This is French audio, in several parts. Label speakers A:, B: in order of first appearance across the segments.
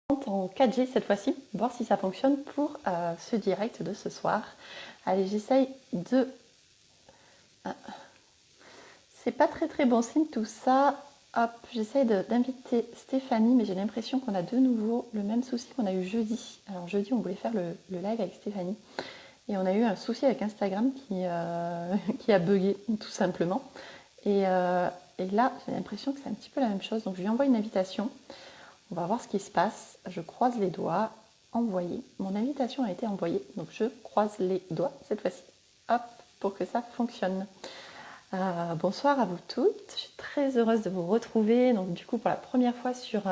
A: en 4G cette fois-ci, voir si ça fonctionne pour ce direct de ce soir. Allez, j'essaye de... C'est pas très bon signe tout ça. Hop, j'essaye d'inviter Stéphanie, mais j'ai l'impression qu'on a de nouveau le même souci qu'on a eu jeudi. Alors jeudi, on voulait faire le live avec Stéphanie. Et on a eu un souci avec Instagram qui a bugué, tout simplement. Et là, j'ai l'impression que c'est un petit peu la même chose. Donc je lui envoie une invitation. On va voir ce qui se passe. Je croise les doigts. Envoyer. Mon invitation a été envoyée. Donc je croise les doigts cette fois-ci. Hop, pour que ça fonctionne. Bonsoir à vous toutes. Je suis très heureuse de vous retrouver. Donc du coup, pour la première fois sur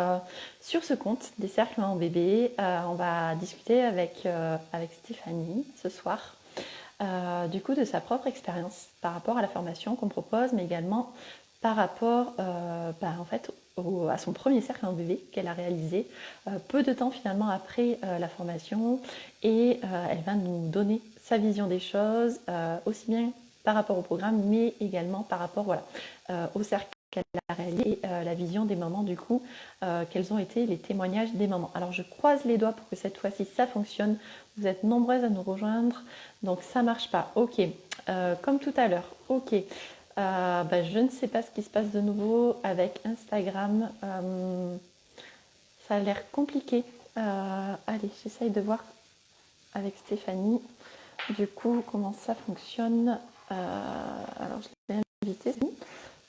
A: ce compte des cercles en bébé, on va discuter avec Stéphanie ce soir. Du coup, de sa propre expérience par rapport à la formation qu'on propose, mais également par rapport en fait, à son premier cercle en bébé qu'elle a réalisé peu de temps finalement après la formation. Et elle va nous donner sa vision des choses, aussi bien par rapport au programme, mais également par rapport au cercle qu'elle a réalisé et la vision des mamans, du coup, quels ont été les témoignages des mamans. Alors, je croise les doigts pour que cette fois-ci, ça fonctionne. Vous êtes nombreuses à nous rejoindre, donc ça marche pas. Ok, comme tout à l'heure, ok. Je ne sais pas ce qui se passe de nouveau avec Instagram. Ça a l'air compliqué. Allez, j'essaye de voir avec Stéphanie. Du coup, comment ça fonctionne. Alors, je l'ai invité,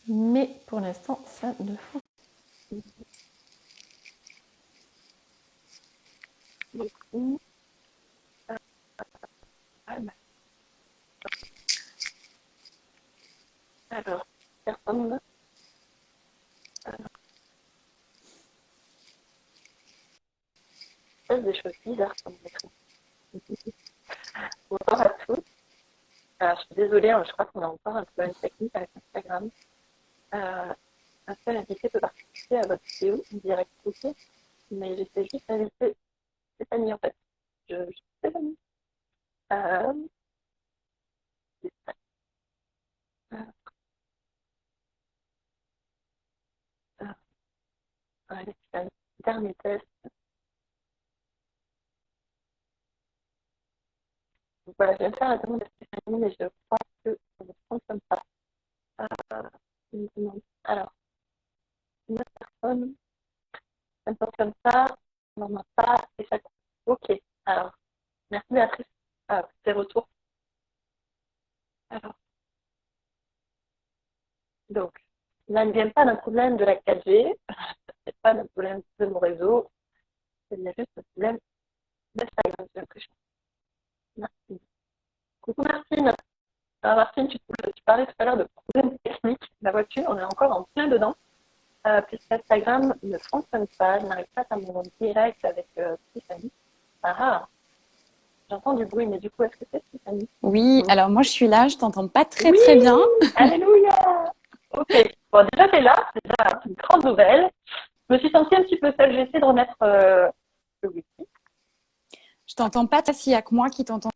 A: mais pour l'instant, ça ne fonctionne pas. Alors, personne. Il se passe des choses bizarres sur mon écran. Bonjour à tous. Je suis désolée, je crois qu'on a encore un problème technique avec Instagram. Un seul invité peut participer à votre vidéo en direct, ok, mais j'essaie juste d'inviter Stéphanie en fait. Stéphanie. Euh, Allez, un dernier test. Donc, voilà, je viens de faire la demande à Stéphanie, mais je crois que ça ne fonctionne pas. Une demande. Alors, une autre personne, ça ne fonctionne pas, on n'en a pas, et ça. Ok, alors, merci Béatrice pour tes retours. Alors, donc, ça ne vient pas d'un problème de la 4G, c'est pas d'un problème de mon réseau, c'est juste un problème d'Instagram, j'ai l'impression. Merci. Coucou Martine. Martine, tu parlais tout à l'heure de problèmes techniques. La voiture, on est encore en plein dedans. Puisqu'Instagram ne fonctionne pas, je n'arrive pas à faire mon direct avec Stéphanie. J'entends du bruit, mais du coup, est-ce que c'est Stéphanie?
B: Oui, alors moi je suis là, je t'entends pas très
A: Oui,
B: très bien.
A: alléluia. Ok, bon déjà t'es là, c'est déjà une grande nouvelle. Je me suis sentie un petit peu seule, j'ai essayé de remettre le wifi.
B: Je t'entends pas s'il y a que moi qui t'entends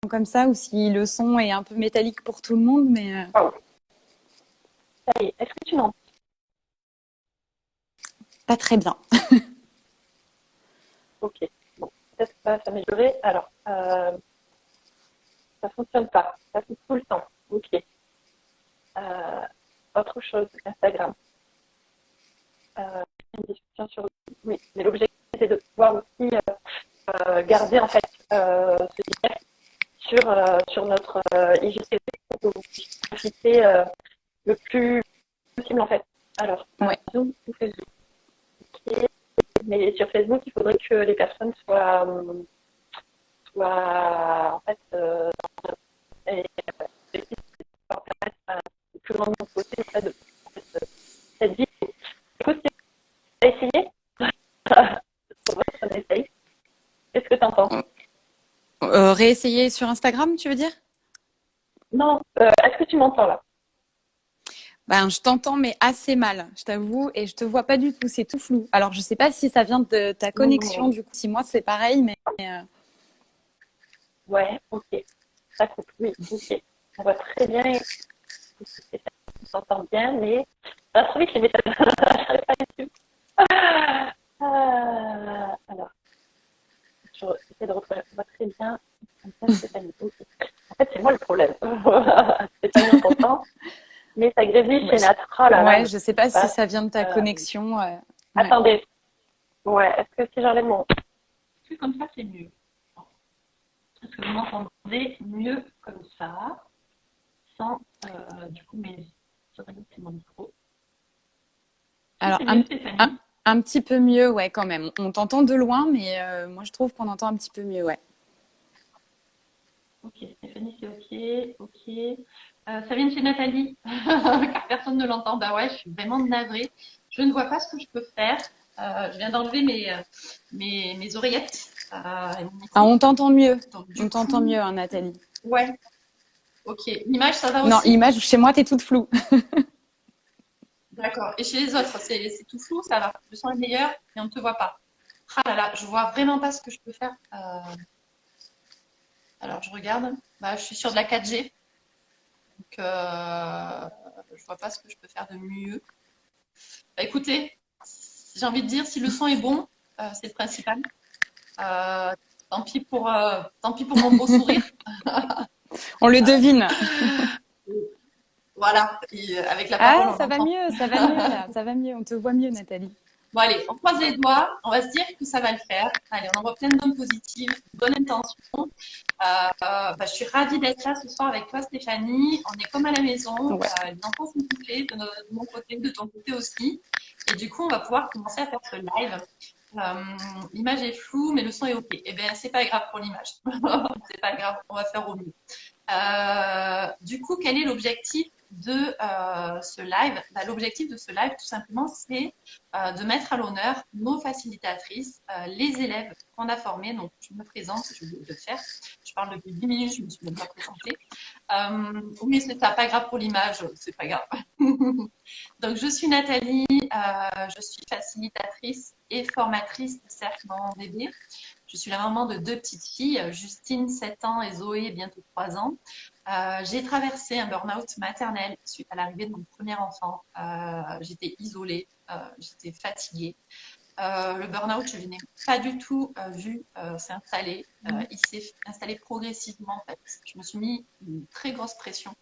B: comme ça ou si le son est un peu métallique pour tout le monde, mais
A: Oh. Ça y est, est-ce que tu m'entends?
B: pas très bien.
A: Ok, bon, peut-être que ça va s'améliorer. Alors, ça fonctionne pas, ça coupe tout le temps. Ok. Autre chose, Instagram. Une discussion sur. Oui, mais l'objectif c'est de pouvoir aussi garder en fait ce direct sur notre IGTV pour que vous puissiez profiter le plus possible en fait. Alors,
B: Ouais.
A: Zoom ou Facebook. Okay. Mais sur Facebook, il faudrait que les personnes soient en fait et le plus grandement possible en fait, de cette vidéo. Écoute, tu as essayé? On essaye. Qu'est-ce que tu entends?
B: Réessayer sur Instagram, tu veux dire?
A: Non, est-ce que tu m'entends là?
B: Ben, je t'entends mais assez mal, je t'avoue, et je te vois pas du tout, c'est tout flou. Alors je sais pas si ça vient de ta connexion,
A: Non.
B: du coup, si moi c'est pareil, mais
A: Ouais, ok. Ça coupe, oui, ok. On voit très bien, on s'entend bien, mais ça va trop vite les messages. J'arrive pas à les suivre. j'essaie de retrouver. On voit très bien. Stéphanie. Ok. En fait, c'est moi le problème. Stéphanie, on t'entend. Mais ça grésille
B: Ouais,
A: chez Nat. Oh là là,
B: ouais,
A: mais
B: je
A: qu'est-ce
B: sais
A: qui
B: pas
A: se
B: si
A: passe?
B: ça vient de ta
A: Euh,
B: connexion. Ouais.
A: Attendez. Ouais, est-ce que si j'enlève mon truc comme ça, c'est mieux? Est-ce que vous m'entendez mieux comme ça, sans du coup mes oreillettes et mon micro? Si
B: Alors,
A: c'est mieux, Stéphanie.
B: un petit peu mieux, ouais, quand même. On t'entend de loin, mais moi, je trouve qu'on entend un petit peu mieux, ouais.
A: Ok, Stéphanie, c'est ok, ok. Ça vient de chez Nathalie, car personne ne l'entend. Bah ouais, je suis vraiment navrée. Je ne vois pas ce que je peux faire. Je viens d'enlever mes oreillettes et mon
B: Ah,
A: micro.
B: on t'entend mieux.
A: Donc
B: On
A: du
B: t'entend
A: coup,
B: mieux, hein, Nathalie.
A: ouais, ok. L'image, ça va
B: Non,
A: aussi?
B: l'image, chez moi, t'es toute floue.
A: D'accord. Et chez les autres, c'est tout flou, ça va. Le son est meilleur et on ne te voit pas. Ah là là, je vois vraiment pas ce que je peux faire. Alors je regarde. Bah, je suis sur de la 4G, donc je vois pas ce que je peux faire de mieux. Bah, écoutez, j'ai envie de dire, si le son est bon, c'est le principal. Euh, tant pis pour mon beau sourire.
B: On le devine.
A: Voilà. Et, avec la parole,
B: Ah,
A: on entend.
B: ça va mieux, là. Ça va mieux. On te voit mieux, Nathalie.
A: Bon, allez, on croise les doigts. On va se dire que ça va le faire. Allez, on envoie plein de bonnes positives, de bonnes intentions. Bah, je suis ravie d'être là ce soir avec toi, Stéphanie. On est comme à la maison.
B: Ouais.
A: Les enfants sont couchés de mon côté, de ton côté aussi. Et du coup, on va pouvoir commencer à faire ce live. L'image est floue, mais le son est OK. Eh bien, c'est pas grave pour l'image. C'est pas grave, on va faire au mieux. Du coup, quel est l'objectif de ce live? Bah, l'objectif de ce live, tout simplement, c'est de mettre à l'honneur nos facilitatrices, les élèves qu'on a formés. Donc, je me présente, je vais le faire. Je parle depuis 10 minutes, je ne me suis même pas présentée. Oui, c'est pas grave pour l'image, c'est pas grave. Donc, je suis Nathalie, je suis facilitatrice et formatrice de Cercle Maman Bébé. Je suis la maman de 2 petites filles, Justine, 7 ans, et Zoé, bientôt 3 ans. J'ai traversé un burn-out maternel suite à l'arrivée de mon premier enfant. J'étais isolée, j'étais fatiguée. Le burn-out, je n'ai pas du tout vu s'installer. Il s'est installé progressivement. En fait. Je me suis mis une très grosse pression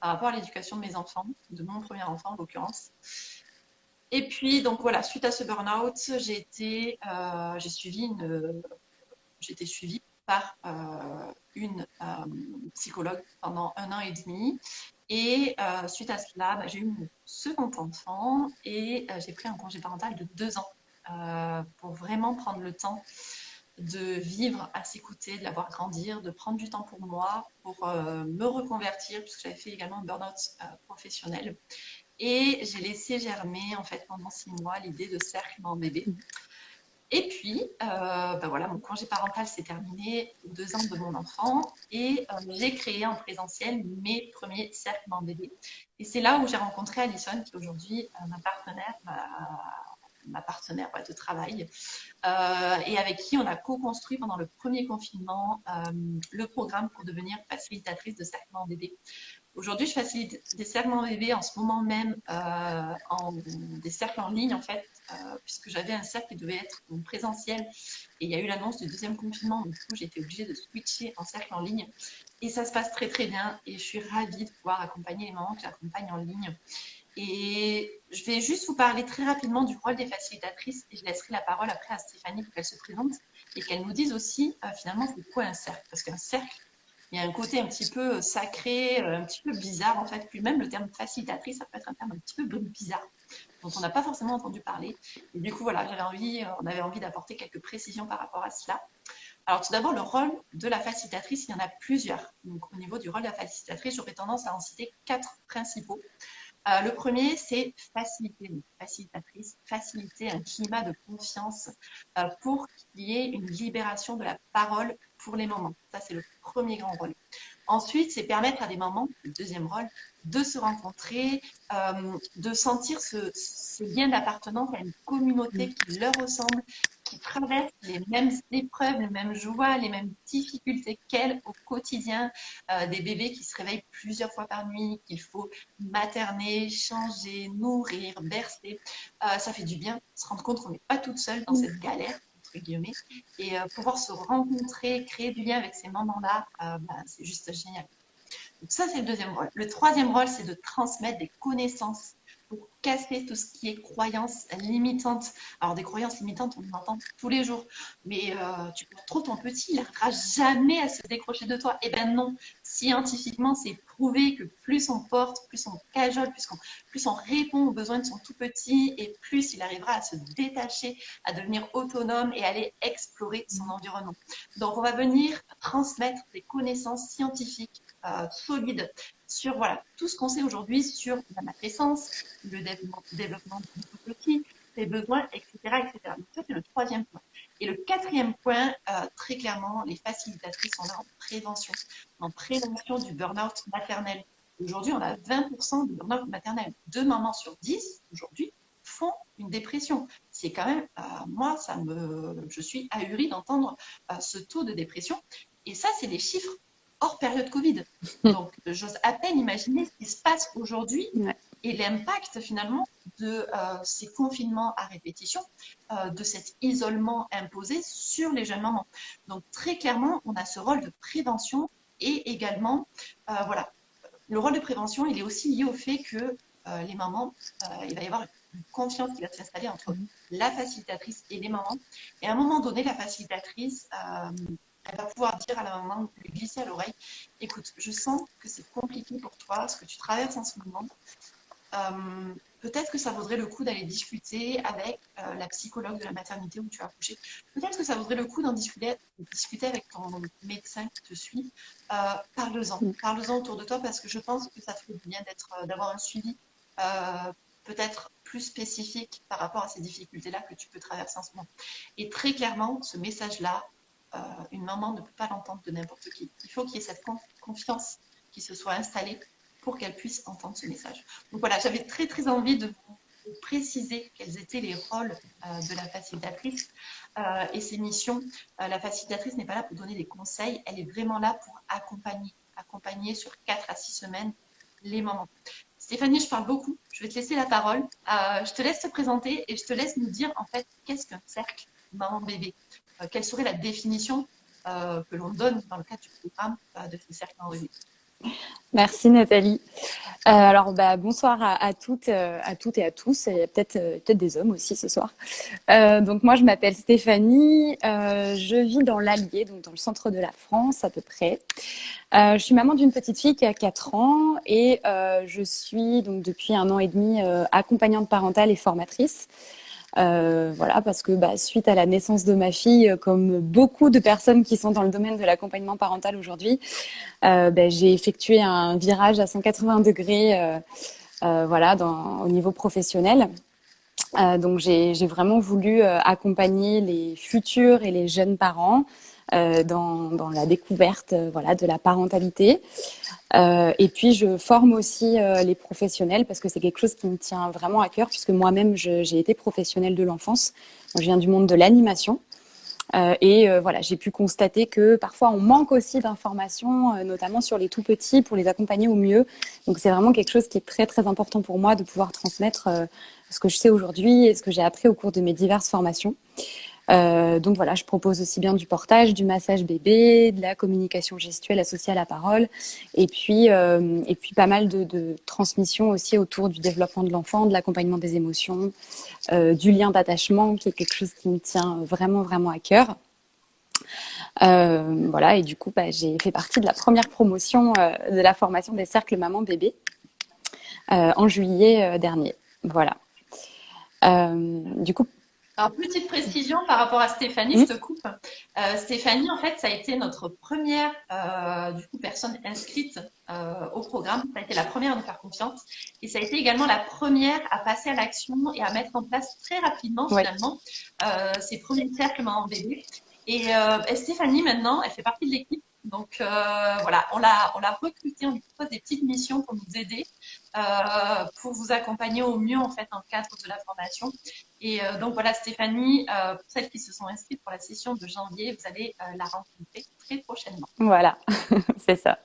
A: par rapport à l'éducation de mes enfants, de mon premier enfant en l'occurrence. Et puis, donc voilà, suite à ce burn-out, j'ai été suivie par une psychologue pendant 1 an et demi. Et suite à cela, bah, j'ai eu mon second enfant et j'ai pris un congé parental de 2 ans pour vraiment prendre le temps de vivre à ses côtés, de la voir grandir, de prendre du temps pour moi, pour me reconvertir, puisque j'avais fait également un burn-out professionnel. Et j'ai laissé germer en fait pendant 6 mois l'idée de Cercle Maman Bébé. Et puis, ben voilà, mon congé parental s'est terminé aux 2 ans de mon enfant et j'ai créé en présentiel mes premiers cercles Maman Bébé. Et c'est là où j'ai rencontré Alison, qui est aujourd'hui ma partenaire de travail, et avec qui on a co-construit pendant le premier confinement le programme pour devenir facilitatrice de cercles Maman Bébé. Aujourd'hui, je facilite des cercles en bébé en ce moment même, des cercles en ligne en fait, puisque j'avais un cercle qui devait être en présentiel et il y a eu l'annonce du deuxième confinement, donc du coup j'ai été obligée de switcher en cercle en ligne et ça se passe très très bien et je suis ravie de pouvoir accompagner les mamans que j'accompagne en ligne. Et je vais juste vous parler très rapidement du rôle des facilitatrices et je laisserai la parole après à Stéphanie pour qu'elle se présente et qu'elle nous dise aussi finalement c'est quoi un cercle, parce qu'un cercle, il y a un côté un petit peu sacré, un petit peu bizarre en fait. Puis même le terme facilitatrice, ça peut être un terme un petit peu bizarre, dont on n'a pas forcément entendu parler. Et du coup, voilà, on avait envie d'apporter quelques précisions par rapport à cela. Alors tout d'abord, le rôle de la facilitatrice, il y en a plusieurs. Donc au niveau du rôle de la facilitatrice, j'aurais tendance à en citer 4 principaux. Le premier, c'est facilitatrice, faciliter un climat de confiance pour qu'il y ait une libération de la parole pour les mamans. Ça, c'est le premier grand rôle. Ensuite, c'est permettre à des mamans, le deuxième rôle, de se rencontrer, de sentir ce lien d'appartenance à une communauté qui leur ressemble, qui traverse les mêmes épreuves, les mêmes joies, les mêmes difficultés qu'elles au quotidien, des bébés qui se réveillent plusieurs fois par nuit, qu'il faut materner, changer, nourrir, bercer. Ça fait du bien, se rendre compte qu'on n'est pas toute seule dans cette galère
C: entre guillemets, et pouvoir se rencontrer, créer du lien avec ces mamans-là, c'est juste génial. Donc ça, c'est le deuxième rôle. Le troisième rôle, c'est de transmettre des connaissances pour casser tout ce qui est croyances limitantes. Alors, des croyances limitantes, on en entend tous les jours. Mais tu portes trop ton petit, il n'arrivera jamais à se décrocher de toi. Eh bien non, scientifiquement, c'est prouvé que plus on porte, plus on cajole, plus on répond aux besoins de son tout petit, et plus il arrivera à se détacher, à devenir autonome et aller explorer son environnement. Donc, on va venir transmettre des connaissances scientifiques solides sur voilà, tout ce qu'on sait aujourd'hui sur la matrescence, le développement du petit, ses besoins, etc., etc. Donc ça, c'est le troisième point. Et le quatrième point, très clairement, les facilitatrices sont là en prévention du burn-out maternel. Aujourd'hui, on a 20% de burn-out maternel. 2 mamans sur 10, aujourd'hui, font une dépression. C'est quand même, moi, je suis ahurie d'entendre ce taux de dépression. Et ça, c'est des chiffres hors période Covid. Donc, j'ose à peine imaginer ce qui se passe aujourd'hui et l'impact finalement de ces confinements à répétition, de cet isolement imposé sur les jeunes mamans. Donc, très clairement, on a ce rôle de prévention et également, voilà, le rôle de prévention, il est aussi lié au fait que les mamans, il va y avoir une confiance qui va s'installer entre la facilitatrice et les mamans. Et à un moment donné, la facilitatrice, elle va pouvoir dire à la maman, lui glisser à l'oreille, écoute, je sens que c'est compliqué pour toi, ce que tu traverses en ce moment. Peut-être que ça vaudrait le coup d'aller discuter avec la psychologue de la maternité où tu as accouché. Peut-être que ça vaudrait le coup d'en discuter avec ton médecin qui te suit. Parle-en autour de toi parce que je pense que ça te fait du bien d'avoir un suivi peut-être plus spécifique par rapport à ces difficultés-là que tu peux traverser en ce moment. Et très clairement, ce message-là, une maman ne peut pas l'entendre de n'importe qui. Il faut qu'il y ait cette confiance qui se soit installée pour qu'elle puisse entendre ce message. Donc voilà, j'avais très très envie de vous préciser quels étaient les rôles de la facilitatrice et ses missions. La facilitatrice n'est pas là pour donner des conseils, elle est vraiment là pour accompagner sur 4 à 6 semaines les mamans. Stéphanie, je parle beaucoup, je vais te laisser la parole. Je te laisse te présenter et je te laisse nous dire en fait qu'est-ce qu'un cercle maman-bébé. Quelle serait la définition que l'on donne dans le cadre du programme de ce cercle maman-bébé.
B: Merci Nathalie. Alors bonsoir à toutes et à tous. Il y a peut-être des hommes aussi ce soir. Donc moi je m'appelle Stéphanie. Je vis dans l'Allier, donc dans le centre de la France à peu près. Je suis maman d'une petite fille qui a 4 ans et je suis donc depuis 1 an et demi accompagnante parentale et formatrice. Voilà, parce que suite à la naissance de ma fille, comme beaucoup de personnes qui sont dans le domaine de l'accompagnement parental aujourd'hui, j'ai effectué un virage à 180 degrés voilà, au niveau professionnel. Donc j'ai vraiment voulu accompagner les futurs et les jeunes parents dans la découverte voilà, de la parentalité. Et puis je forme aussi les professionnels parce que c'est quelque chose qui me tient vraiment à cœur puisque moi-même j'ai été professionnelle de l'enfance. Donc, je viens du monde de l'animation. Voilà, j'ai pu constater que parfois on manque aussi d'informations, notamment sur les tout petits, pour les accompagner au mieux. Donc c'est vraiment quelque chose qui est très très important pour moi de pouvoir transmettre ce que je sais aujourd'hui et ce que j'ai appris au cours de mes diverses formations. Donc voilà, je propose aussi bien du portage, du massage bébé, de la communication gestuelle associée à la parole, et puis pas mal de transmissions aussi autour du développement de l'enfant, de l'accompagnement des émotions, du lien d'attachement, qui est quelque chose qui me tient vraiment vraiment à cœur. Voilà, et du coup, j'ai fait partie de la première promotion de la formation des cercles maman-bébé en juillet dernier. Voilà. Du coup,
C: alors, petite précision par rapport à Stéphanie, je te coupe. Stéphanie, en fait, ça a été notre première personne inscrite au programme. Ça a été la première à nous faire confiance. Et ça a été également la première à passer à l'action et à mettre en place très rapidement, finalement, ses premiers cercles maman-bébé. Et Stéphanie, maintenant, elle fait partie de l'équipe. Donc voilà, on l'a recrutée, on lui propose des petites missions pour nous aider, pour vous accompagner au mieux en fait dans le cadre de la formation. Et donc voilà, Stéphanie, pour celles qui se sont inscrites pour la session de janvier, vous allez la rencontrer très prochainement.
B: Voilà, c'est ça.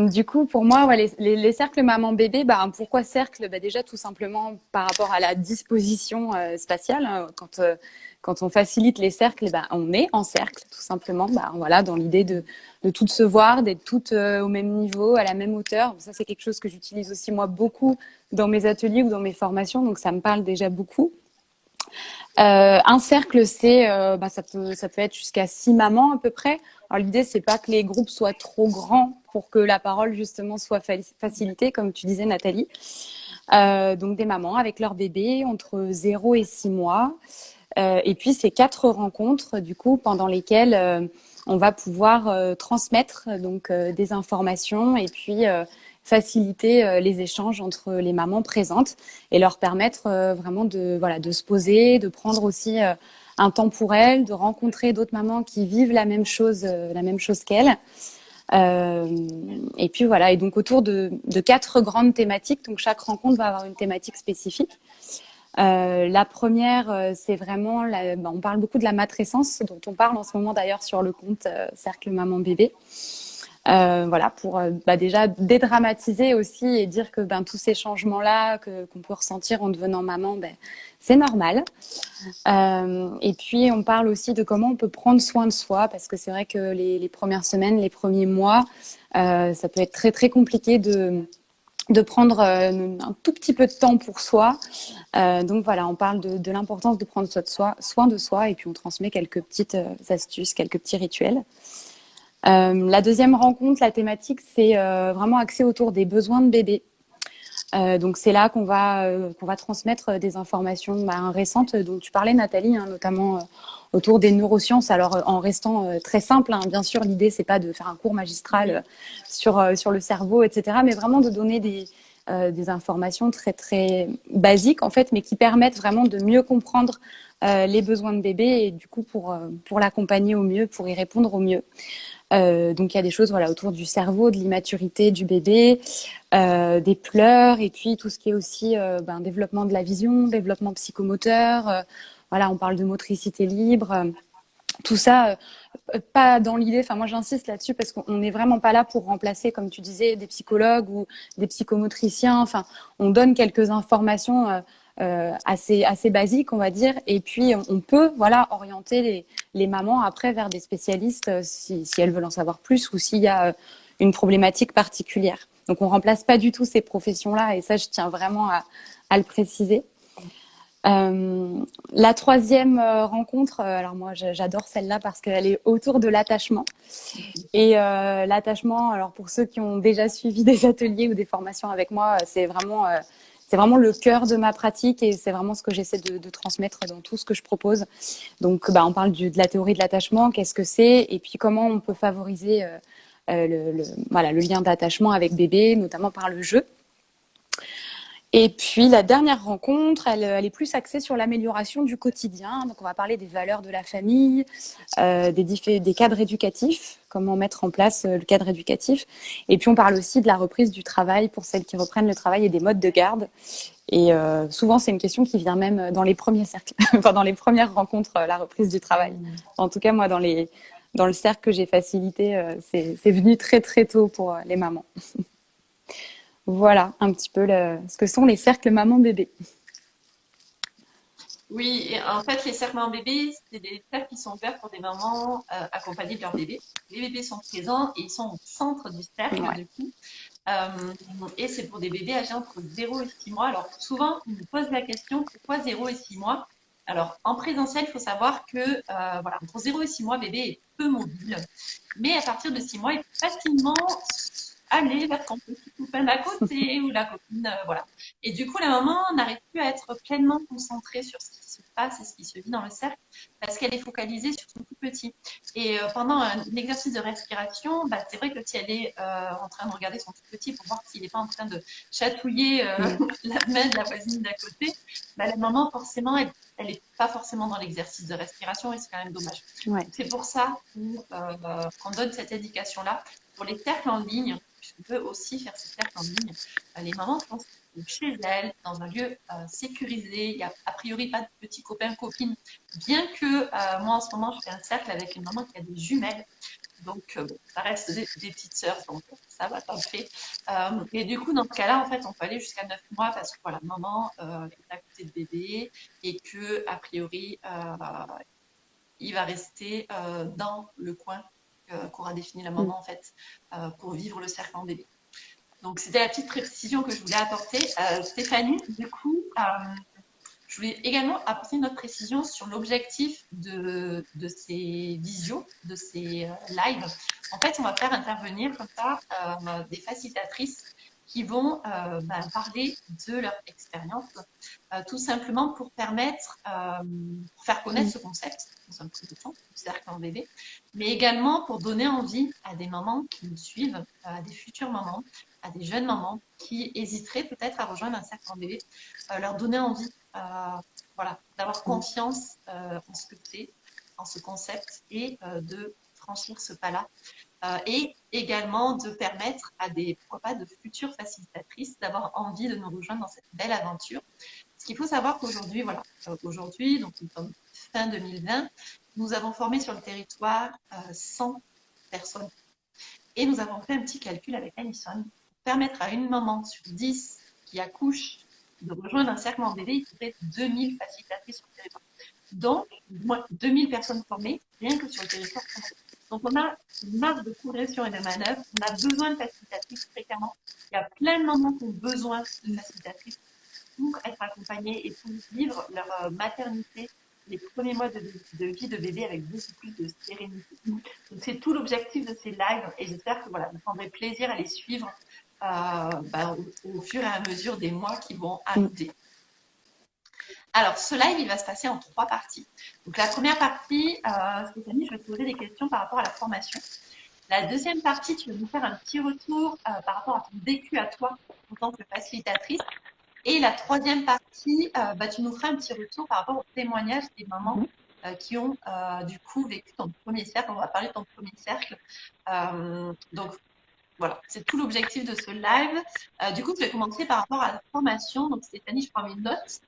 B: Du coup, pour moi, les cercles maman-bébé, pourquoi cercle? Déjà, tout simplement par rapport à la disposition spatiale. Quand quand on facilite les cercles, ben, on est en cercle, tout simplement. Ben, voilà, dans l'idée de toutes se voir, d'être toutes au même niveau, à la même hauteur. Ça, c'est quelque chose que j'utilise aussi, moi, beaucoup dans mes ateliers ou dans mes formations. Donc, ça me parle déjà beaucoup. Un cercle, c'est, ça peut être jusqu'à 6 mamans à peu près. Alors l'idée, c'est pas que les groupes soient trop grands pour que la parole justement soit facilitée, comme tu disais Nathalie. Donc des mamans avec leur bébé entre 0 et 6 mois. Et puis c'est 4 rencontres du coup pendant lesquelles on va pouvoir transmettre donc des informations et puis faciliter les échanges entre les mamans présentes et leur permettre vraiment de se poser, de prendre aussi un temps pour elles, de rencontrer d'autres mamans qui vivent la même chose qu'elles. Et puis voilà, et donc autour de 4 grandes thématiques, donc chaque rencontre va avoir une thématique spécifique. La première, c'est vraiment, on parle beaucoup de la matrescence, dont on parle en ce moment d'ailleurs sur le compte Cercle Maman Bébé. Voilà, pour déjà dédramatiser aussi et dire que tous ces changements-là qu'on peut ressentir en devenant maman, c'est normal. Et puis, on parle aussi de comment on peut prendre soin de soi, parce que c'est vrai que les premières semaines, les premiers mois, ça peut être très, très compliqué de prendre un tout petit peu de temps pour soi. Donc voilà, on parle de l'importance de prendre soin de soi, et puis on transmet quelques petites astuces, quelques petits rituels. La deuxième rencontre, la thématique, c'est vraiment axé autour des besoins de bébé. Donc c'est là qu'on va transmettre des informations récentes dont tu parlais Nathalie, notamment autour des neurosciences. Alors en restant très simple, bien sûr, l'idée c'est pas de faire un cours magistral sur le cerveau, etc., mais vraiment de donner des informations très très basiques en fait, mais qui permettent vraiment de mieux comprendre les besoins de bébé et du coup pour l'accompagner au mieux, pour y répondre au mieux. Donc il y a des choses autour du cerveau, de l'immaturité du bébé, des pleurs et puis tout ce qui est aussi développement de la vision, développement psychomoteur. On parle de motricité libre. Tout ça, pas dans l'idée. Enfin, moi, j'insiste là-dessus parce qu'on n'est vraiment pas là pour remplacer, comme tu disais, des psychologues ou des psychomotriciens. Enfin, on donne quelques informations assez basiques, on va dire. Et puis, on peut, orienter les mamans après vers des spécialistes si elles veulent en savoir plus ou s'il y a une problématique particulière. Donc, on remplace pas du tout ces professions-là. Et ça, je tiens vraiment à le préciser. La troisième rencontre, alors moi j'adore celle-là parce qu'elle est autour de l'attachement. Et l'attachement, alors pour ceux qui ont déjà suivi des ateliers ou des formations avec moi, c'est vraiment le cœur de ma pratique et c'est vraiment ce que j'essaie de transmettre dans tout ce que je propose. Donc on parle de la théorie de l'attachement, qu'est-ce que c'est et puis comment on peut favoriser le lien d'attachement avec bébé, notamment par le jeu. Et puis la dernière rencontre, elle est plus axée sur l'amélioration du quotidien. Donc on va parler des valeurs de la famille, des cadres éducatifs, comment mettre en place le cadre éducatif. Et puis on parle aussi de la reprise du travail pour celles qui reprennent le travail et des modes de garde. Et souvent c'est une question qui vient même dans les premiers cercles, enfin dans les premières rencontres, la reprise du travail. En tout cas moi dans le cercle que j'ai facilité, c'est venu très très tôt pour les mamans. Voilà un petit peu ce que sont les cercles maman-bébé.
C: Oui, et en fait, les cercles maman-bébé, c'est des cercles qui sont ouverts pour des mamans accompagnées de leur bébé. Les bébés sont présents et ils sont au centre du cercle, du coup. Et c'est pour des bébés âgés entre 0 et 6 mois. Alors, souvent, on nous pose la question, pourquoi 0 et 6 mois? Alors, en présentiel, il faut savoir que, entre 0 et 6 mois, bébé est peu mobile. Mais à partir de 6 mois, il peut facilement aller vers son petit copain d'à côté ou la copine, voilà. Et du coup, la maman n'arrive plus à être pleinement concentrée sur ce qui se passe et ce qui se vit dans le cercle parce qu'elle est focalisée sur son tout petit. Et pendant un exercice de respiration, c'est vrai que si elle est en train de regarder son tout petit pour voir s'il n'est pas en train de chatouiller la main de la voisine d'à côté, la maman, forcément, elle n'est pas forcément dans l'exercice de respiration et c'est quand même dommage.
B: Ouais.
C: C'est pour ça qu'on donne cette éducation-là. Pour les cercles en ligne, puisqu'on peut aussi faire ces cercles en ligne, les mamans sont chez elles, dans un lieu sécurisé. Il n'y a a priori pas de petits copains, copines. Bien que moi, en ce moment, je fais un cercle avec une maman qui a des jumelles. Donc, bon, ça reste des petites sœurs, donc ça va pas fait. Et du coup, dans ce cas-là, en fait, on peut aller jusqu'à 9 mois parce que voilà, maman est à côté de bébé et que, a priori, il va rester dans le coin qu'aura défini la
B: Mm.
C: maman, en fait, pour vivre le cercle en bébé. Donc, c'était la petite précision que je voulais apporter. Stéphanie, du coup, je voulais également apporter une autre précision sur l'objectif de ces visios, de ces lives. En fait, on va faire intervenir comme ça des facilitatrices qui vont parler de leur expérience, tout simplement pour permettre, pour faire connaître ce concept, dans un premier temps, du cercle en bébé, mais également pour donner envie à des mamans qui nous suivent, à des futures mamans, à des jeunes mamans qui hésiteraient peut-être à rejoindre un cercle en bébé, leur donner envie voilà, d'avoir confiance en ce que c'est, en ce concept et de franchir ce pas-là. Et également de permettre à pourquoi pas, de futures facilitatrices d'avoir envie de nous rejoindre dans cette belle aventure. Parce qu'il faut savoir qu'aujourd'hui, voilà, aujourd'hui, donc nous sommes fin 2020, nous avons formé sur le territoire 100 personnes. Et nous avons fait un petit calcul avec Alison pour permettre à une maman sur 10 qui accouche de rejoindre un cercle en bébé, il faudrait 2000 facilitatrices sur le territoire. Donc, 2000 personnes formées, rien que sur le territoire. Donc, on a une marge de progression et de manœuvre. On a besoin de facilitatrices fréquemment. Il y a plein de mamans qui ont besoin de facilitatrices pour être accompagnées et pour vivre leur maternité, les premiers mois de vie de bébé avec beaucoup plus de sérénité. Donc, c'est tout l'objectif de ces lives et j'espère que voilà, vous prendrez plaisir à les suivre au fur et à mesure des mois qui vont arriver. Alors, ce live, il va se passer en 3 parties. Donc, la première partie, Stéphanie, je vais te poser des questions par rapport à la formation. La deuxième partie, tu vas nous faire un petit retour par rapport à ton vécu à toi en tant que facilitatrice. Et la troisième partie, tu nous feras un petit retour par rapport au témoignage des mamans qui ont du coup vécu ton premier cercle. On va parler de ton premier cercle. Donc, voilà, c'est tout l'objectif de ce live. Du coup, je vais commencer par rapport à la formation. Donc, Stéphanie, je prends mes notes.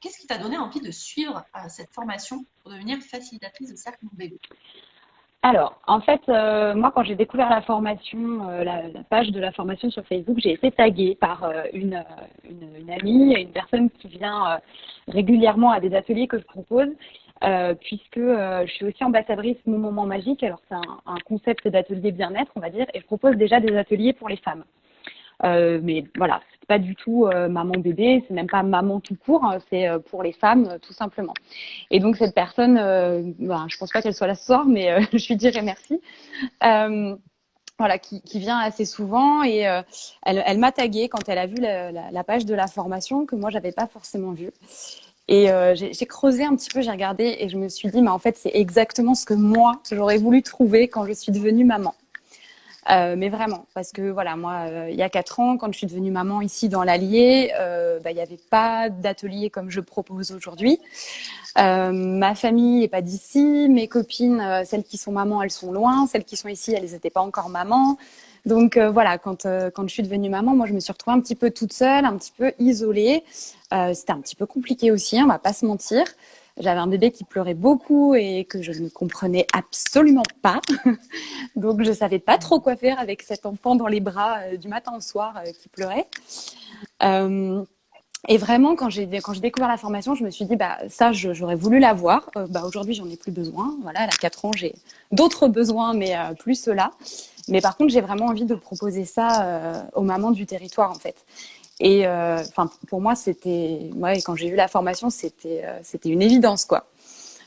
C: Qu'est-ce qui t'a donné envie de suivre cette formation pour devenir facilitatrice de cercle mon bébé?
B: Alors, en fait, moi, quand j'ai découvert la formation, la page de la formation sur Facebook, j'ai été taguée par une amie, une personne qui vient régulièrement à des ateliers que je propose, puisque je suis aussi ambassadrice Mon Moment Magique. Alors, c'est un concept d'atelier bien-être, on va dire, et je propose déjà des ateliers pour les femmes. Mais voilà, c'est pas du tout maman bébé, c'est même pas maman tout court, hein, c'est pour les femmes tout simplement. Et donc cette personne, je pense pas qu'elle soit là ce soir, mais je lui dirai merci. Voilà, qui vient assez souvent et elle m'a taguée quand elle a vu la page de la formation que moi j'avais pas forcément vue. Et j'ai creusé un petit peu, j'ai regardé et je me suis dit, mais en fait c'est exactement ce que moi j'aurais voulu trouver quand je suis devenue maman. Mais vraiment, parce que voilà, moi, il y a 4 ans, quand je suis devenue maman ici dans l'Allier, il n'y avait pas d'atelier comme je propose aujourd'hui. Ma famille n'est pas d'ici, mes copines, celles qui sont mamans, elles sont loin, celles qui sont ici, elles n'étaient pas encore mamans. Donc voilà, quand je suis devenue maman, moi je me suis retrouvée un petit peu toute seule, un petit peu isolée. C'était un petit peu compliqué aussi, on va pas se mentir. J'avais un bébé qui pleurait beaucoup et que je ne comprenais absolument pas. Donc, je savais pas trop quoi faire avec cet enfant dans les bras du matin au soir qui pleurait. Et vraiment, quand j'ai découvert la formation, je me suis dit, ça, j'aurais voulu l'avoir. Aujourd'hui, j'en ai plus besoin. Voilà, elle a 4 ans, j'ai d'autres besoins, mais plus ceux-là. Mais par contre, j'ai vraiment envie de proposer ça aux mamans du territoire, en fait. Et pour moi, quand j'ai vu la formation, c'était une évidence, quoi.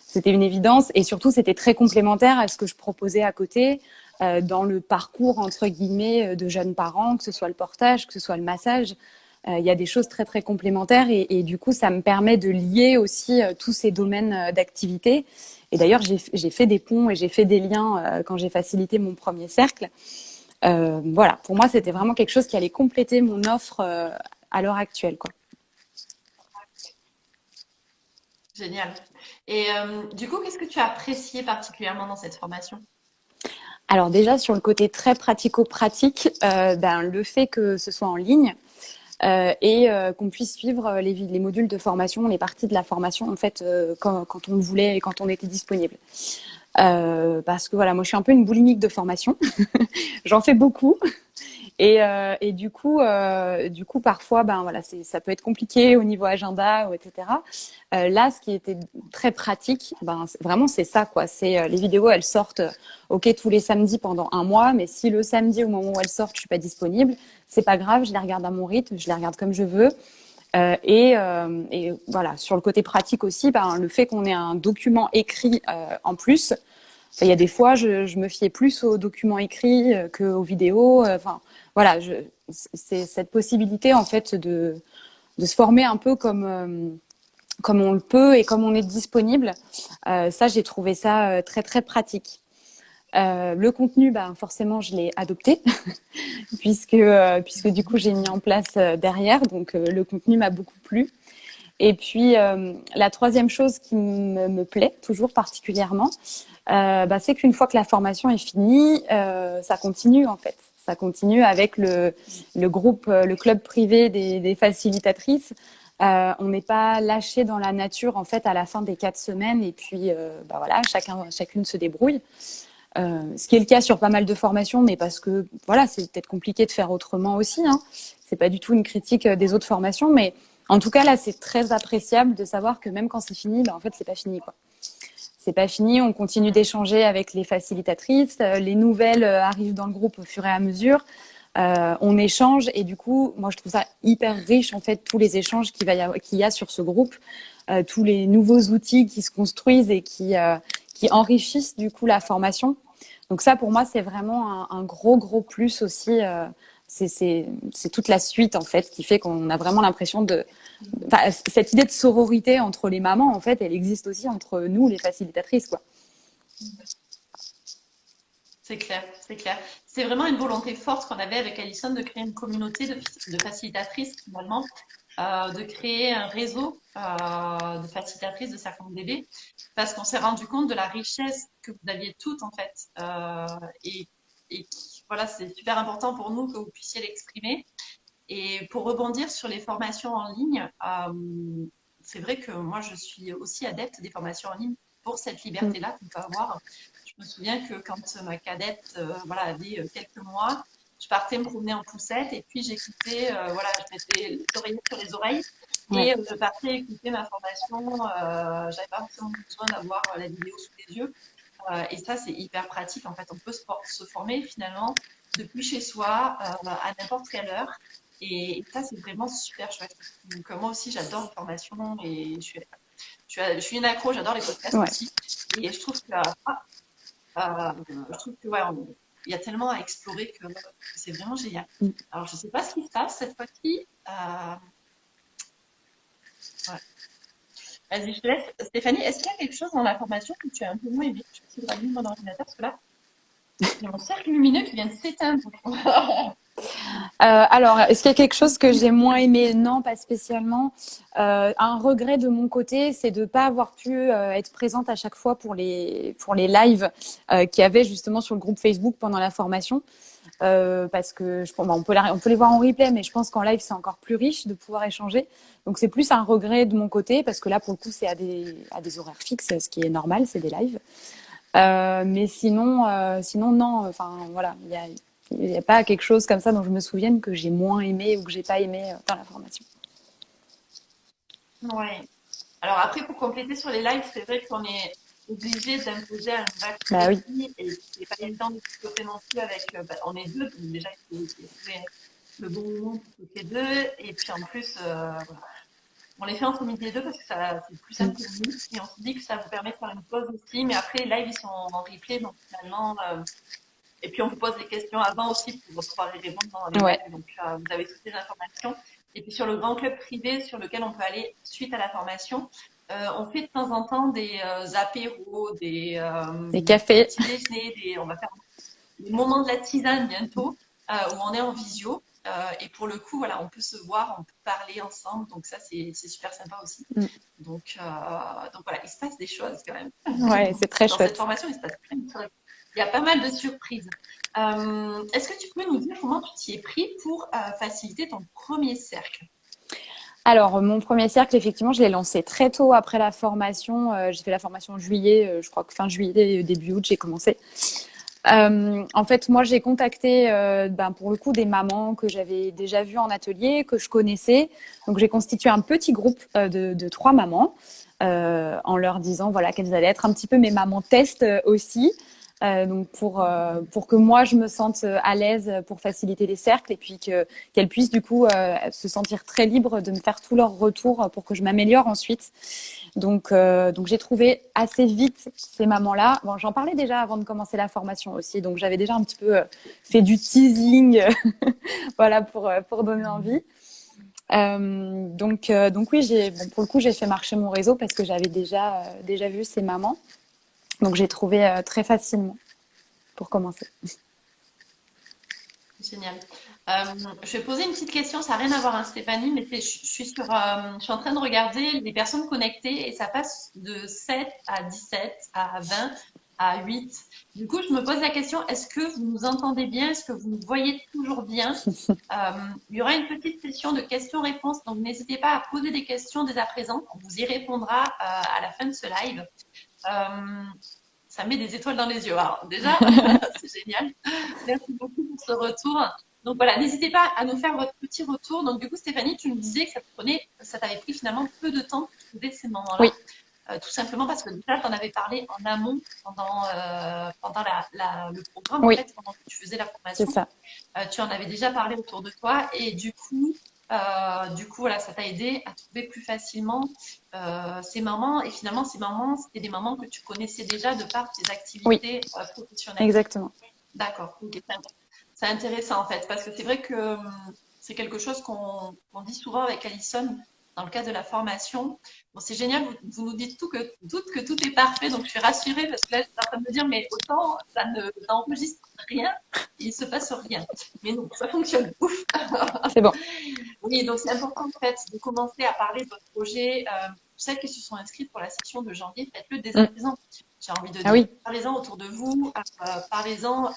B: C'était une évidence et surtout, c'était très complémentaire à ce que je proposais à côté dans le parcours, entre guillemets, de jeunes parents, que ce soit le portage, que ce soit le massage. Il y a des choses très, très complémentaires et du coup, ça me permet de lier aussi tous ces domaines d'activité. Et d'ailleurs, j'ai fait des ponts et j'ai fait des liens quand j'ai facilité mon premier cercle. Voilà, pour moi, c'était vraiment quelque chose qui allait compléter mon offre à l'heure actuelle, quoi.
C: Génial. Et du coup, qu'est-ce que tu as apprécié particulièrement dans cette formation?
B: Alors déjà, sur le côté très pratico-pratique, le fait que ce soit en ligne, et qu'on puisse suivre les modules de formation, les parties de la formation en fait quand on le voulait et quand on était disponible. Parce que voilà, moi je suis un peu une boulimique de formation, j'en fais beaucoup. Et du coup, parfois, ben voilà, ça peut être compliqué au niveau agenda, etc. Là, ce qui était très pratique, ben vraiment, c'est ça, quoi. C'est les vidéos, elles sortent, ok, tous les samedis pendant un mois, mais si le samedi au moment où elles sortent, je suis pas disponible, c'est pas grave, je les regarde à mon rythme, je les regarde comme je veux. Et voilà, sur le côté pratique aussi, ben le fait qu'on ait un document écrit en plus. Il y a des fois, je me fiais plus aux documents écrits qu'aux vidéos. Enfin, voilà, c'est cette possibilité en fait de se former un peu comme on le peut et comme on est disponible. Ça, j'ai trouvé ça très très pratique. Le contenu, ben forcément, je l'ai adopté puisque du coup j'ai mis en place derrière. Donc le contenu m'a beaucoup plu. Et puis la troisième chose qui me plaît toujours particulièrement, c'est qu'une fois que la formation est finie, ça continue en fait. Ça continue avec le groupe, le club privé des facilitatrices. On n'est pas lâché dans la nature en fait à la fin des 4 semaines et puis voilà, chacune se débrouille. Ce qui est le cas sur pas mal de formations, mais parce que voilà, c'est peut-être compliqué de faire autrement aussi. Hein. C'est pas du tout une critique des autres formations, mais en tout cas là, c'est très appréciable de savoir que même quand c'est fini, en fait, c'est pas fini, quoi. C'est pas fini, on continue d'échanger avec les facilitatrices, les nouvelles arrivent dans le groupe au fur et à mesure, on échange et du coup, moi je trouve ça hyper riche en fait tous les échanges qu'il y a sur ce groupe, tous les nouveaux outils qui se construisent et qui enrichissent du coup la formation. Donc ça pour moi c'est vraiment un gros plus aussi. C'est toute la suite en fait qui fait qu'on a vraiment l'impression cette idée de sororité entre les mamans en fait elle existe aussi entre nous les facilitatrices quoi.
C: C'est clair, c'est clair. C'est vraiment une volonté forte qu'on avait avec Alison de créer une communauté de facilitatrices finalement, de créer un réseau de facilitatrices de 50 bébés parce qu'on s'est rendu compte de la richesse que vous aviez toutes en fait et voilà, c'est super important pour nous que vous puissiez l'exprimer. Et pour rebondir sur les formations en ligne, c'est vrai que moi, je suis aussi adepte des formations en ligne pour cette liberté-là qu'on peut avoir. Je me souviens que quand ma cadette voilà, avait quelques mois, je partais me promener en poussette et puis j'écoutais, voilà, je mettais les oreillettes sur les oreilles et je partais écouter ma formation. J'avais pas forcément besoin d'avoir la vidéo sous les yeux. Et ça, c'est hyper pratique. En fait, on peut se former finalement depuis chez soi à n'importe quelle heure. Et ça, c'est vraiment super chouette. Donc, moi aussi, j'adore les formations et je suis une accro, j'adore les podcasts aussi. Et je trouve que ouais, il y a tellement à explorer que c'est vraiment génial. Alors, je ne sais pas ce qui se passe cette fois-ci. Ouais. Vas-y, je te laisse. Stéphanie, est-ce qu'il y a quelque chose dans la formation que tu as un peu moins aimé? Je vais essayer de rallumer mon ordinateur parce que là, il y a mon cercle lumineux qui vient de s'éteindre.
B: Alors, est-ce qu'il y a quelque chose que j'ai moins aimé? Non, pas spécialement. Un regret de mon côté, c'est de ne pas avoir pu être présente à chaque fois pour les lives qu'il y avait justement sur le groupe Facebook pendant la formation. Parce que on peut les voir en replay, mais je pense qu'en live, c'est encore plus riche de pouvoir échanger. Donc, c'est plus un regret de mon côté, parce que là, pour le coup, c'est à des horaires fixes, ce qui est normal, c'est des lives. Mais sinon, non. Enfin, voilà, il n'y a pas quelque chose comme ça dont je me souvienne que j'ai moins aimé ou que j'ai pas aimé dans la formation.
C: Ouais. Alors après, pour compléter sur les lives, c'est vrai qu'on est obligé d'imposer un vrai
B: Bah oui.
C: et c'est pas évident de se côté non plus avec. On est deux, donc déjà il faut trouver le bon moment pour toutes les deux. Et puis en plus, on les fait entre midi et deux parce que c'est plus simple pour nous. Et on se dit que ça vous permet de faire une pause aussi. Mais après, les lives, ils sont en replay, donc finalement. Et puis on vous pose des questions avant aussi pour pouvoir y répondre dans les lives. Donc vous avez toutes les informations. Et puis sur le grand club privé sur lequel on peut aller suite à la formation, on fait de temps en temps des apéros, des
B: cafés,
C: petits déjeuners, on va faire les moments de la tisane bientôt où on est en visio. Et pour le coup, voilà, on peut se voir, on peut parler ensemble. Donc ça, c'est super sympa aussi. Donc voilà, il se passe des choses quand même.
B: Ouais, c'est très
C: Dans
B: chouette.
C: cette formation, il se passe plein de trucs. il y a pas mal de surprises. Est-ce que tu peux nous dire comment tu t'y es pris pour faciliter ton premier cercle?
B: Alors, mon premier cercle, effectivement, je l'ai lancé très tôt après la formation. J'ai fait la formation en juillet, je crois que fin juillet, début août, j'ai commencé. En fait, moi, j'ai contacté, pour le coup, des mamans que j'avais déjà vues en atelier, que je connaissais. Donc, j'ai constitué un petit groupe de 3 mamans en leur disant, voilà, qu'elles allaient être un petit peu mes mamans test aussi. Donc pour que moi je me sente à l'aise pour faciliter les cercles et puis qu'elles puissent du coup se sentir très libres de me faire tous leurs retours pour que je m'améliore ensuite. Donc j'ai trouvé assez vite ces mamans-là. Bon, j'en parlais déjà avant de commencer la formation aussi, donc j'avais déjà un petit peu fait du teasing, voilà pour donner envie. Donc oui, pour le coup j'ai fait marcher mon réseau parce que j'avais déjà vu ces mamans. Donc j'ai trouvé très facilement pour commencer.
C: Génial. Je vais poser une petite question, ça n'a rien à voir, hein, Stéphanie, mais je suis je suis en train de regarder les personnes connectées et ça passe de 7 à 17 à 20 à 8. Du coup, je me pose la question, est-ce que vous nous entendez bien? Est-ce que vous nous voyez toujours bien? Il y aura une petite session de questions-réponses, donc n'hésitez pas à poser des questions dès à présent. On vous y répondra à la fin de ce live. Ça met des étoiles dans les yeux. Alors, déjà, c'est génial. Merci beaucoup pour ce retour. Donc voilà, n'hésitez pas à nous faire votre petit retour. Donc du coup, Stéphanie, tu me disais que ça t'avait pris finalement peu de temps pour trouver ces moments-là.
B: Oui.
C: Tout simplement parce que déjà, tu en avais parlé en amont pendant le programme,
B: Oui.
C: en fait, pendant que tu faisais la formation.
B: C'est ça.
C: Tu en avais déjà parlé autour de toi et du coup, voilà, ça t'a aidé à trouver plus facilement ces mamans. Et finalement, ces mamans, c'était des mamans que tu connaissais déjà de par tes activités professionnelles.
B: Exactement.
C: D'accord. Ok. C'est intéressant en fait, parce que c'est vrai que c'est quelque chose qu'on dit souvent avec Alison dans le cadre de la formation. Bon, c'est génial, vous nous dites que tout est parfait, donc je suis rassurée parce que là, je suis en train de me dire, mais autant ça n'enregistre rien, il ne se passe rien. Mais non, ça fonctionne. Ouf.
B: C'est bon.
C: Oui, donc c'est important en fait de commencer à parler de votre projet. Celles qui se sont inscrites pour la session de janvier, faites-le dès à présent. J'ai envie de dire,
B: oui.
C: Parlez-en autour de vous, parlez-en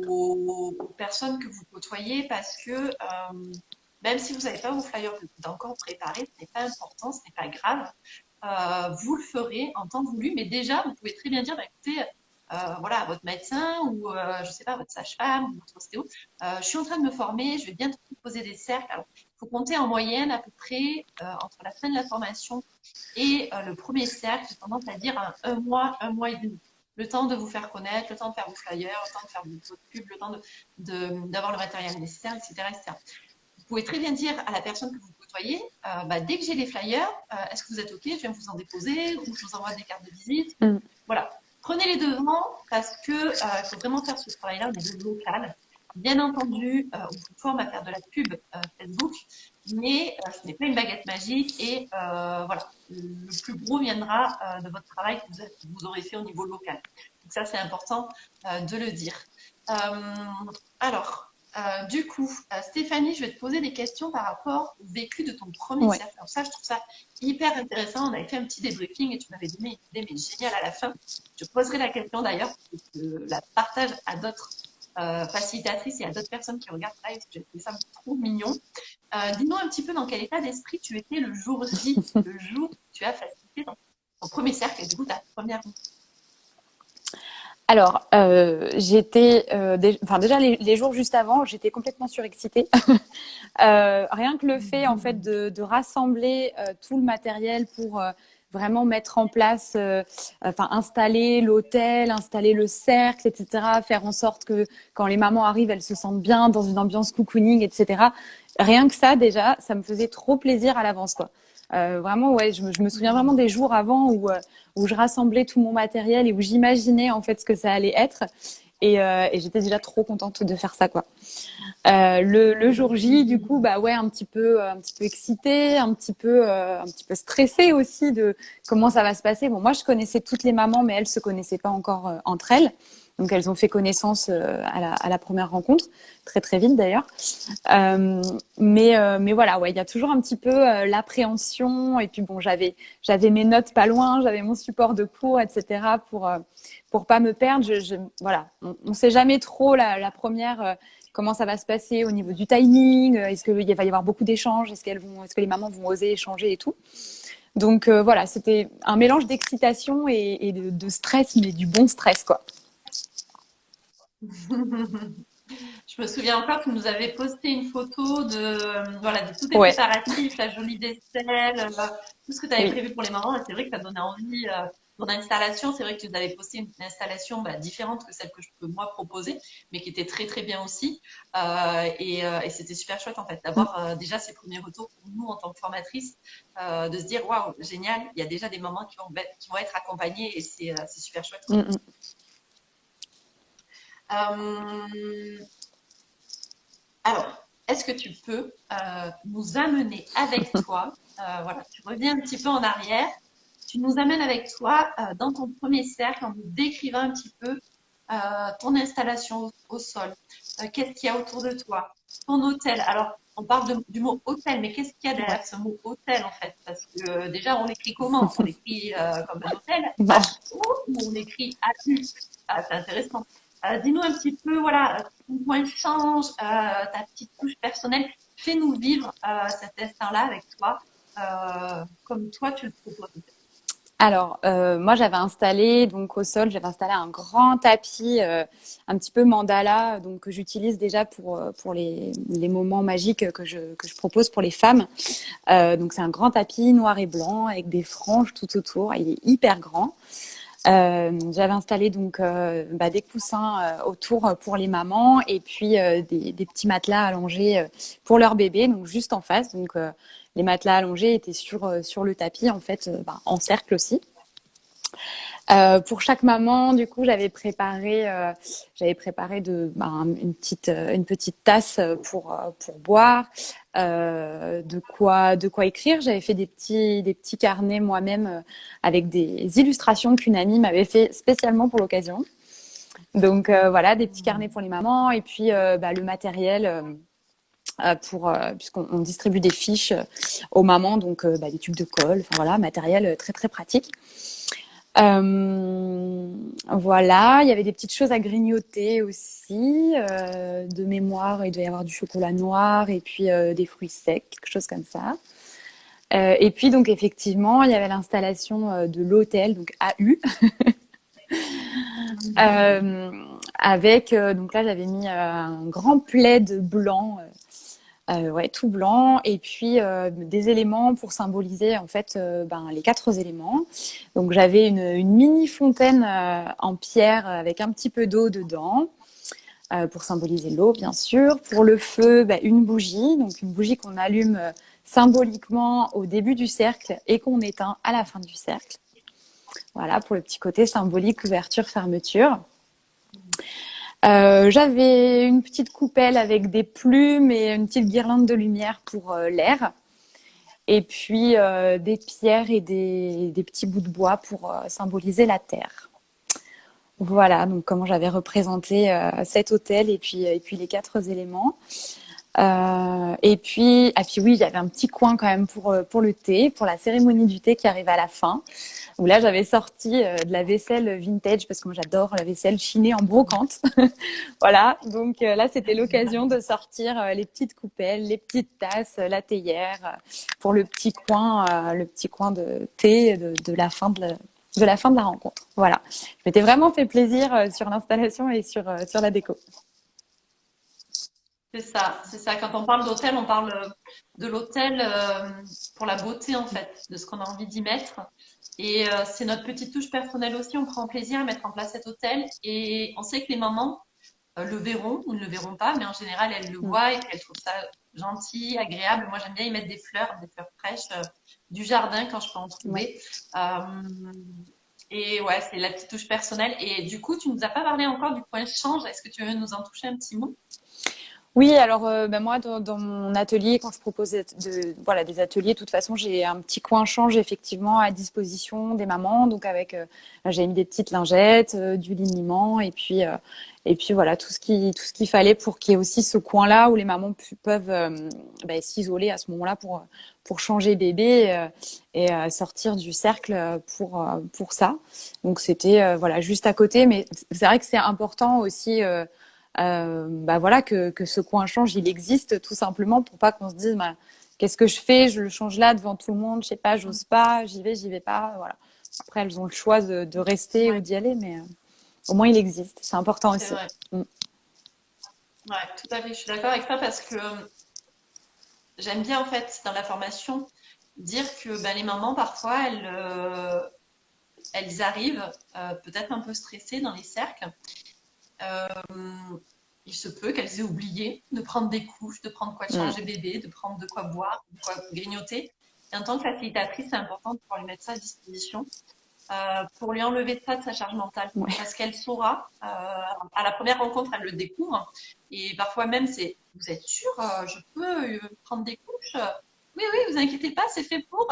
C: aux personnes que vous côtoyez parce que même si vous n'avez pas vos flyers encore préparés, ce n'est pas important, ce n'est pas grave. Vous le ferez en temps voulu, mais déjà, vous pouvez très bien dire, écoutez, voilà, à votre médecin ou, je sais pas, votre sage-femme ou votre ostéo, je suis en train de me former, je vais bientôt proposer des cercles. Alors, il faut compter en moyenne à peu près entre la fin de la formation et le premier cercle, j'ai tendance à dire un mois et demi. Le temps de vous faire connaître, le temps de faire vos flyers, le temps de faire votre pub, le temps d'avoir le matériel nécessaire, etc., etc. Vous pouvez très bien dire à la personne que vous côtoyez, dès que j'ai les flyers, est-ce que vous êtes OK? Je viens vous en déposer ou je vous envoie des cartes de visite. Voilà. Prenez les devants parce que faut vraiment faire ce travail-là au niveau local. Bien entendu, on vous forme à faire de la pub Facebook, mais ce n'est pas une baguette magique et voilà, le plus gros viendra de votre travail que vous aurez fait au niveau local. Donc ça, c'est important de le dire. Alors, du coup, Stéphanie, je vais te poser des questions par rapport au vécu de ton premier cercle. Alors ça, je trouve ça hyper intéressant. On avait fait un petit débriefing et tu m'avais donné une idée, mais géniale à la fin. Je poserai la question d'ailleurs, pour que tu la partages à d'autres facilitatrices et à d'autres personnes qui regardent live, parce que j'ai trouvé ça trop mignon. Dis-nous un petit peu dans quel état d'esprit tu étais le jour J, le jour où tu as facilité ton premier cercle et du coup ta première vie.
B: Alors, j'étais, déjà les jours juste avant, j'étais complètement surexcitée. Rien que le fait en fait de rassembler tout le matériel pour vraiment mettre en place, installer l'hôtel, installer le cercle, etc. Faire en sorte que quand les mamans arrivent, elles se sentent bien dans une ambiance cocooning, etc. Rien que ça déjà, ça me faisait trop plaisir à l'avance, quoi. Vraiment, ouais, je me souviens vraiment des jours avant où je rassemblais tout mon matériel et où j'imaginais en fait ce que ça allait être. Et j'étais déjà trop contente de faire ça, quoi. Le jour J, du coup, un petit peu excitée, un petit peu stressée aussi de comment ça va se passer. Bon, moi, je connaissais toutes les mamans, mais elles se connaissaient pas encore entre elles. Donc, elles ont fait connaissance à la première rencontre, très, très vite d'ailleurs. Mais voilà, ouais, il y a toujours un petit peu l'appréhension. Et puis, bon, j'avais mes notes pas loin, j'avais mon support de cours, etc. pour pas me perdre. Voilà, on sait jamais trop la première comment ça va se passer au niveau du timing. Est-ce qu'il va y avoir beaucoup d'échanges? Est-ce que les mamans vont oser échanger et tout? Donc voilà, c'était un mélange d'excitation et de stress, mais du bon stress, quoi.
C: Je me souviens encore que vous nous avez posté une photo voilà, de tous tes
B: Ouais,
C: préparatifs, la jolie vaisselle, tout ce que tu avais
B: oui.
C: prévu pour les mamans. Et c'est vrai que ça donnait envie. Ton installation, c'est vrai que tu nous avais posté une installation différente que celle que je peux moi proposer, mais qui était très très bien aussi. Et c'était super chouette en fait d'avoir déjà ces premiers retours pour nous en tant que formatrices, de se dire waouh, génial, il y a déjà des mamans qui vont être accompagnées et c'est super chouette, quoi.
B: Mm, mm.
C: Euh, Alors, est-ce que tu peux nous amener avec toi, voilà, tu reviens un petit peu en arrière, tu nous amènes avec toi dans ton premier cercle en nous décrivant un petit peu ton installation au sol. Qu'est-ce qu'il y a autour de toi? Ton hôtel. Alors, on parle du mot hôtel, mais qu'est-ce qu'il y a
B: Ouais.
C: derrière ce mot hôtel en fait? Parce que déjà, on l'écrit comment? On l'écrit comme un hôtel,
B: Non.
C: H-O, ou on écrit A-U? Ah, c'est intéressant. Dis-nous un petit peu, voilà, ton point de change, ta petite touche personnelle. Fais-nous vivre cet instant-là avec toi, comme toi tu le proposes.
B: Alors, moi, j'avais installé, donc au sol, j'avais installé un grand tapis, un petit peu mandala, donc que j'utilise déjà pour les moments magiques que je propose pour les femmes. Donc, c'est un grand tapis noir et blanc avec des franges tout autour. Il est hyper grand. J'avais installé donc des coussins autour pour les mamans et puis des petits matelas allongés pour leur bébé, donc juste en face. Donc les matelas allongés étaient sur le tapis en fait, en cercle aussi. Pour chaque maman, du coup, j'avais préparé une petite tasse pour boire, de quoi écrire. J'avais fait des petits carnets moi-même avec des illustrations qu'une amie m'avait fait spécialement pour l'occasion. Donc voilà, des petits carnets pour les mamans et puis le matériel. Puisqu'on distribue des fiches aux mamans, donc des tubes de colle, enfin voilà, matériel très très pratique. Voilà, il y avait des petites choses à grignoter aussi. De mémoire, il doit y avoir du chocolat noir et puis des fruits secs, quelque chose comme ça. Et puis donc effectivement, il y avait l'installation de l'hôtel, donc AU, euh, avec donc là j'avais mis un grand plaid blanc. Ouais, tout blanc, et puis des éléments pour symboliser en fait les 4 éléments. Donc j'avais une mini fontaine en pierre avec un petit peu d'eau dedans pour symboliser l'eau, bien sûr. Pour le feu, une bougie, donc une bougie qu'on allume symboliquement au début du cercle et qu'on éteint à la fin du cercle. Voilà, pour le petit côté symbolique, ouverture, fermeture. J'avais une petite coupelle avec des plumes et une petite guirlande de lumière pour l'air. Et puis des pierres et des petits bouts de bois pour symboliser la terre. Voilà, donc comment j'avais représenté cet hôtel et puis les 4 éléments. Et puis oui, il y avait un petit coin quand même pour le thé, pour la cérémonie du thé qui arrivait à la fin, où là j'avais sorti de la vaisselle vintage parce que moi j'adore la vaisselle chinée en brocante. Voilà, donc là c'était l'occasion de sortir les petites coupelles, les petites tasses, la théière pour le petit coin de thé de la fin de la rencontre. Voilà, je m'étais vraiment fait plaisir sur l'installation et sur la déco.
C: C'est ça, c'est ça. Quand on parle d'hôtel, on parle de l'hôtel pour la beauté en fait, de ce qu'on a envie d'y mettre. Et c'est notre petite touche personnelle aussi. On prend plaisir à mettre en place cet hôtel. Et on sait que les mamans le verront ou ne le verront pas, mais en général, elles le
B: Mm.
C: voient et qu'elles trouvent ça gentil, agréable. Moi, j'aime bien y mettre des fleurs fraîches du jardin quand je peux en
B: Ouais.
C: trouver. Euh, et ouais, c'est la petite touche personnelle. Et du coup, tu nous as pas parlé encore du point change. Est-ce que tu veux nous en toucher un petit mot?
B: Oui, alors moi, dans mon atelier, quand je propose voilà, des ateliers, de toute façon, j'ai un petit coin change effectivement à disposition des mamans. Donc avec, j'ai mis des petites lingettes, du liniment, et puis voilà, tout ce qu'il fallait pour qu'il y ait aussi ce coin-là où les mamans peuvent s'isoler à ce moment-là pour changer bébé sortir du cercle pour ça. Donc c'était voilà juste à côté, mais c'est vrai que c'est important aussi. Voilà que ce coin change, il existe tout simplement pour pas qu'on se dise qu'est-ce que je fais, je le change là devant tout le monde, je sais pas, j'ose pas, j'y vais pas, voilà. Après elles ont le choix de rester ou
C: Ouais,
B: d'y aller, mais au moins il existe, c'est important
C: c'est
B: aussi.
C: vrai.
B: Mm.
C: Ouais, tout à fait. Je suis d'accord avec toi parce que j'aime bien en fait dans la formation dire que ben, les mamans parfois elles arrivent peut-être un peu stressées dans les cercles. Euh, il se peut qu'elles aient oublié de prendre des couches, de prendre quoi
B: Mm.
C: changer bébé, de prendre de quoi boire, de quoi grignoter. Et en tant que facilitatrice, c'est important de pouvoir lui mettre ça à disposition pour lui enlever ça de sa charge mentale.
B: Ouais.
C: Parce qu'elle saura, à la première rencontre, elle le découvre. Et parfois même, c'est, vous êtes sûr, je peux prendre des couches? Oui, oui, vous inquiétez pas, c'est fait pour.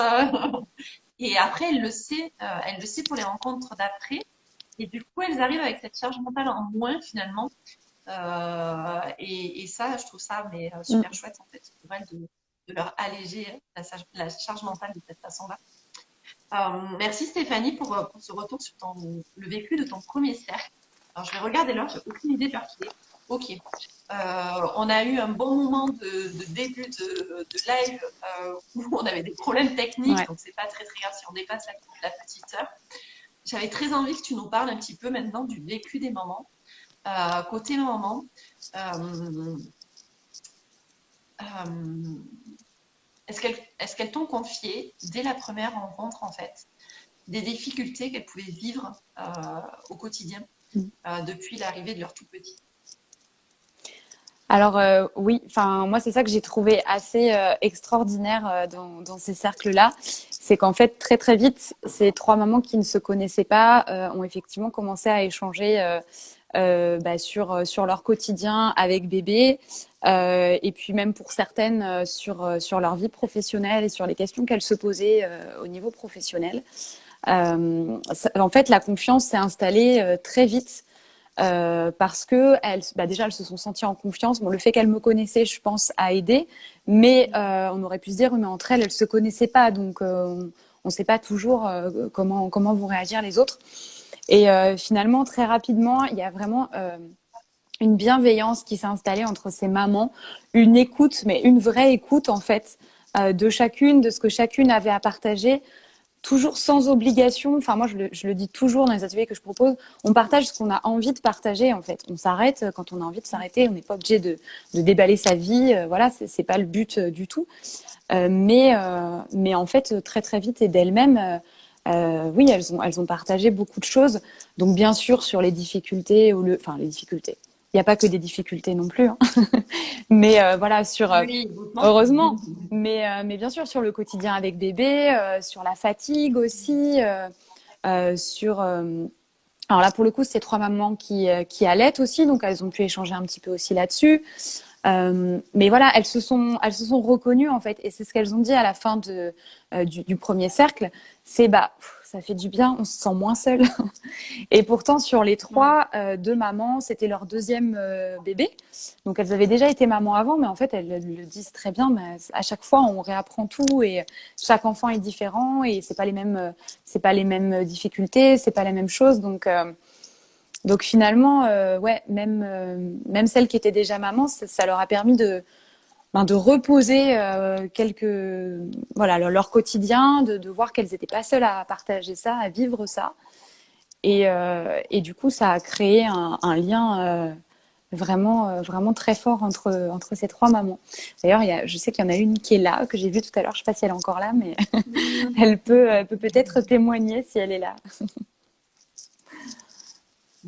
C: Et après, elle le sait pour les rencontres d'après. Et du coup, elles arrivent avec cette charge mentale en moins finalement. Et ça, je trouve ça mais,
B: Mm.
C: super chouette en fait pour elles de leur alléger la charge mentale de cette façon-là. Merci Stéphanie pour ce retour sur le vécu de ton premier cercle. Alors je vais regarder l'heure, j'ai aucune idée de l'heure qu'il est. Ok. On a eu un bon moment de début de live où on avait des problèmes techniques,
B: Ouais.
C: donc c'est pas très très grave si on dépasse la petite heure. J'avais très envie que tu nous parles un petit peu maintenant du vécu des mamans. Côté maman, euh, euh, est-ce qu'elles t'ont confié dès la première rencontre en fait des difficultés qu'elles pouvaient vivre au quotidien
B: Mm.
C: depuis l'arrivée de leur tout petit?
B: Alors oui, enfin moi c'est ça que j'ai trouvé assez extraordinaire dans ces cercles-là, c'est qu'en fait très très vite ces trois mamans qui ne se connaissaient pas ont effectivement commencé à échanger sur leur quotidien avec bébé et puis même pour certaines sur leur vie professionnelle et sur les questions qu'elles se posaient au niveau professionnel. En fait la confiance s'est installée très vite parce que déjà elles se sont senties en confiance. Bon, le fait qu'elles me connaissaient, je pense, a aidé, mais on aurait pu se dire, mais entre elles se connaissaient pas, donc on ne sait pas toujours comment vont réagir les autres. Et finalement, très rapidement, il y a vraiment une bienveillance qui s'est installée entre ces mamans, une écoute, mais une vraie écoute en fait, de chacune, de ce que chacune avait à partager toujours sans obligation. Enfin, moi, je le dis toujours dans les ateliers que je propose. On partage ce qu'on a envie de partager, en fait. On s'arrête quand on a envie de s'arrêter. On n'est pas obligé de déballer sa vie. Voilà, c'est pas le but du tout. Mais en fait, très, très vite et d'elles-mêmes, oui, elles ont partagé beaucoup de choses. Donc, bien sûr, sur les difficultés, enfin, les difficultés. Il n'y a pas que des difficultés non plus. Hein. Mais voilà,
C: Oui, doucement.
B: heureusement, mais bien sûr sur le quotidien avec bébé, sur la fatigue aussi, alors là pour le coup c'est trois mamans qui allaitent aussi, donc elles ont pu échanger un petit peu aussi là-dessus. Mais voilà, elles se sont reconnues en fait, et c'est ce qu'elles ont dit à la fin du premier cercle, c'est ça fait du bien, on se sent moins seule. Et pourtant, sur les trois, deux mamans, c'était leur deuxième bébé. Donc, elles avaient déjà été mamans avant, mais en fait, elles le disent très bien. Mais à chaque fois, on réapprend tout et chaque enfant est différent et c'est pas les mêmes difficultés, c'est pas la même chose. Donc finalement, ouais, même celles qui étaient déjà mamans, ça leur a permis de reposer voilà, leur quotidien, de voir qu'elles n'étaient pas seules à partager ça, à vivre ça. Et du coup, ça a créé un lien vraiment très fort entre ces trois mamans. D'ailleurs, je sais qu'il y en a une qui est là, que j'ai vue tout à l'heure. Je ne sais pas si elle est encore là, mais elle peut peut-être témoigner si elle est là.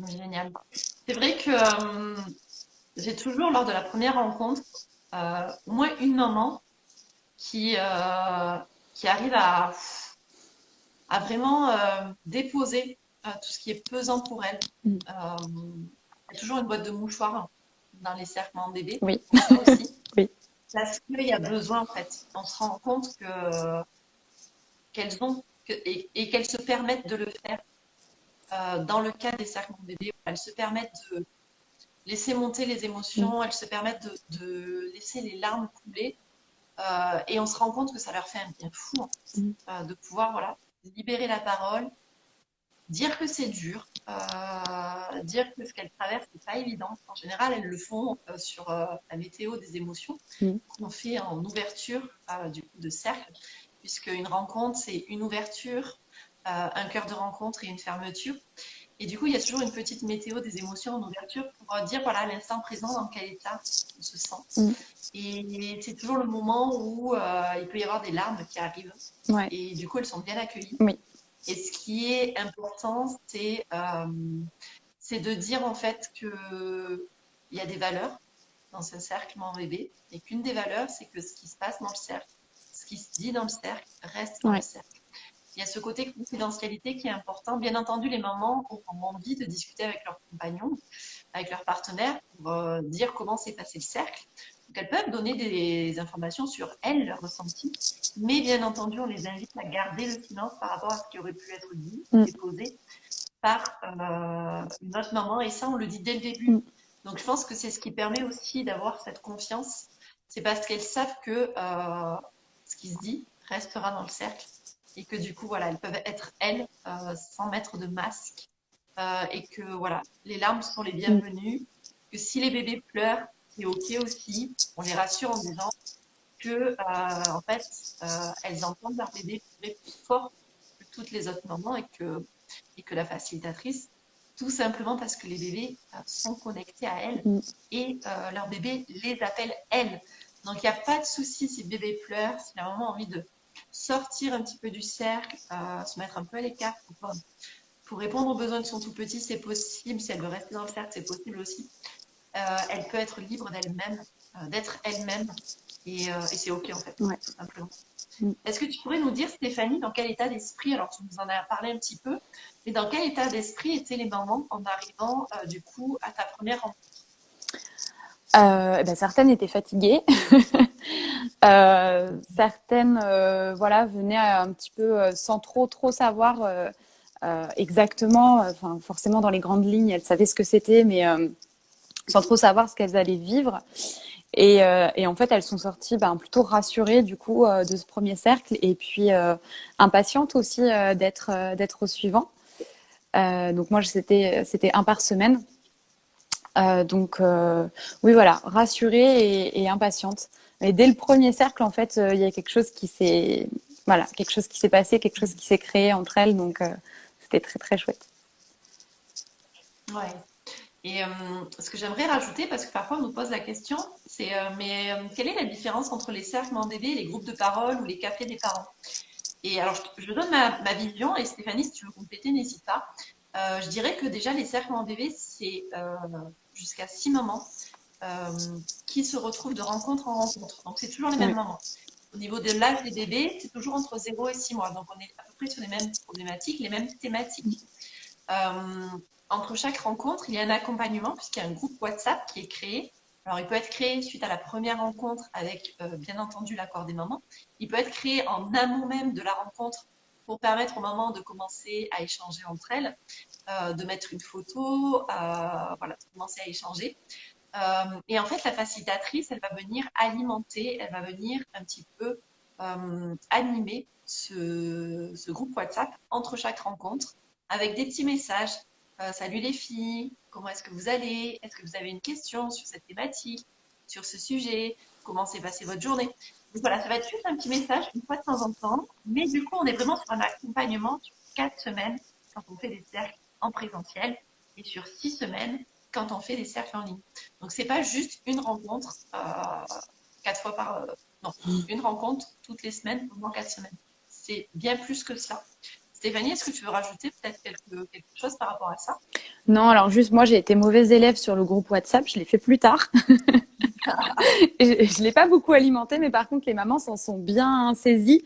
C: Génial. C'est vrai que j'ai toujours, lors de la première rencontre, au moins une maman qui arrive à vraiment déposer tout ce qui est pesant pour elle.
B: Mm.
C: Il y a toujours une boîte de mouchoirs dans les cercles en bébé,
B: Oui,
C: ça aussi,
B: oui.
C: parce qu'il y a besoin en fait. On se rend compte qu'elles ont et qu'elles se permettent de le faire. Dans le cas des cercles en bébé, elles se permettent de laisser monter les
B: Mm.
C: émotions, elles se permettent de laisser les larmes couler. Et on se rend compte que ça leur fait un bien fou, en fait,
B: Mm.
C: de pouvoir voilà, libérer la parole, dire que c'est dur, dire que ce qu'elles traversent n'est pas évident. En général, elles le font sur la météo des émotions
B: Mm.
C: qu'on fait en ouverture du coup, de cercle, puisque une rencontre, c'est une ouverture, un cœur de rencontre et une fermeture. Et du coup, il y a toujours une petite météo des émotions en ouverture pour dire, voilà, à l'instant présent, dans quel état on se sent.
B: Mm.
C: Et c'est toujours le moment où il peut y avoir des larmes qui arrivent.
B: Ouais.
C: Et du coup, elles sont bien accueillies.
B: Oui.
C: Et ce qui est important, c'est de dire en fait qu'il y a des valeurs dans ce cercle maman bébé. Et qu'une des valeurs, c'est que ce qui se passe dans le cercle, ce qui se dit dans le cercle, reste dans le
B: Ouais.
C: cercle. Il y a ce côté confidentialité qui est important. Bien entendu, les mamans ont envie de discuter avec leurs compagnons, avec leurs partenaires, pour dire comment s'est passé le cercle. Donc, elles peuvent donner des informations sur elles, leurs ressentis, mais bien entendu, on les invite à garder le silence par rapport à ce qui aurait pu être dit,
B: Mm.
C: déposé par une autre maman, et ça, on le dit dès le début.
B: Mm.
C: Donc, je pense que c'est ce qui permet aussi d'avoir cette confiance. C'est parce qu'elles savent que ce qui se dit restera dans le cercle et que du coup, voilà, elles peuvent être elles sans mettre de masque et que voilà, les larmes sont les bienvenues, que si les bébés pleurent, c'est ok aussi. On les rassure en disant que en fait, elles entendent leur bébé pleurer plus fort que toutes les autres mamans et que la facilitatrice, tout simplement parce que les bébés sont connectés à elles
B: Mm.
C: et leur bébé les appelle elles. Donc il n'y a pas de souci si le bébé pleure, si la maman a envie de sortir un petit peu du cercle, se mettre un peu à l'écart pour répondre aux besoins de son tout petit, c'est possible. Si elle veut rester dans le cercle, c'est possible aussi. Elle peut être libre d'elle-même, d'être elle-même, et c'est OK en fait,
B: Ouais.
C: tout simplement.
B: Mm.
C: Est-ce que tu pourrais nous dire, Stéphanie, dans quel état d'esprit, alors tu nous en as parlé un petit peu, mais dans quel état d'esprit étaient les mamans en arrivant du coup à ta première rencontre?
B: Certaines étaient fatiguées. Certaines voilà, venaient un petit peu sans trop savoir exactement, enfin forcément dans les grandes lignes, elles savaient ce que c'était, mais sans trop savoir ce qu'elles allaient vivre. Et en fait, elles sont sorties plutôt rassurées du coup de ce premier cercle et puis impatientes aussi d'être au suivant. Donc moi, c'était un par semaine. Oui, voilà, rassurée et impatiente. Mais dès le premier cercle, en fait, il y a quelque chose qui s'est passé, quelque chose qui s'est créé entre elles. Donc, c'était très, très chouette.
C: Ouais. Et ce que j'aimerais rajouter, parce que parfois on nous pose la question, c'est quelle est la différence entre les cercles en bébé et les groupes de parole ou les cafés des parents? Et alors, je donne ma vision, et Stéphanie, si tu veux compléter, n'hésite pas. Je dirais que déjà, les cercles en bébé, c'est jusqu'à 6 mamans qui se retrouvent de rencontre en rencontre. Donc, c'est toujours les mêmes
B: Oui,
C: mamans. Au niveau de l'âge des bébés, c'est toujours entre 0 et 6 mois. Donc, on est à peu près sur les mêmes problématiques, les mêmes thématiques. Entre chaque rencontre, il y a un accompagnement, puisqu'il y a un groupe WhatsApp qui est créé. Alors, il peut être créé suite à la première rencontre avec, bien entendu, l'accord des mamans. Il peut être créé en amont même de la rencontre pour permettre aux mamans de commencer à échanger entre elles, de mettre une photo, voilà, de commencer à échanger. Et en fait, la facilitatrice, elle va venir alimenter, elle va venir un petit peu animer ce groupe WhatsApp entre chaque rencontre avec des petits messages. Salut les filles, comment est-ce que vous allez? Est-ce que vous avez une question sur cette thématique, sur ce sujet? Comment s'est passée votre journée? Donc voilà, ça va être juste un petit message une fois de temps en temps, mais du coup, on est vraiment sur un accompagnement sur 4 semaines quand on fait des cercles en présentiel et sur 6 semaines quand on fait des cercles en ligne. Donc, c'est pas juste une rencontre 4 fois par... non, une rencontre toutes les semaines pendant 4 semaines. C'est bien plus que ça. Stéphanie, est-ce que tu veux rajouter peut-être quelque chose par rapport à ça?
B: non, alors juste moi, j'ai été mauvaise élève sur le groupe WhatsApp. Je l'ai fait plus tard. Je l'ai pas beaucoup alimenté, mais par contre, les mamans s'en sont bien saisies.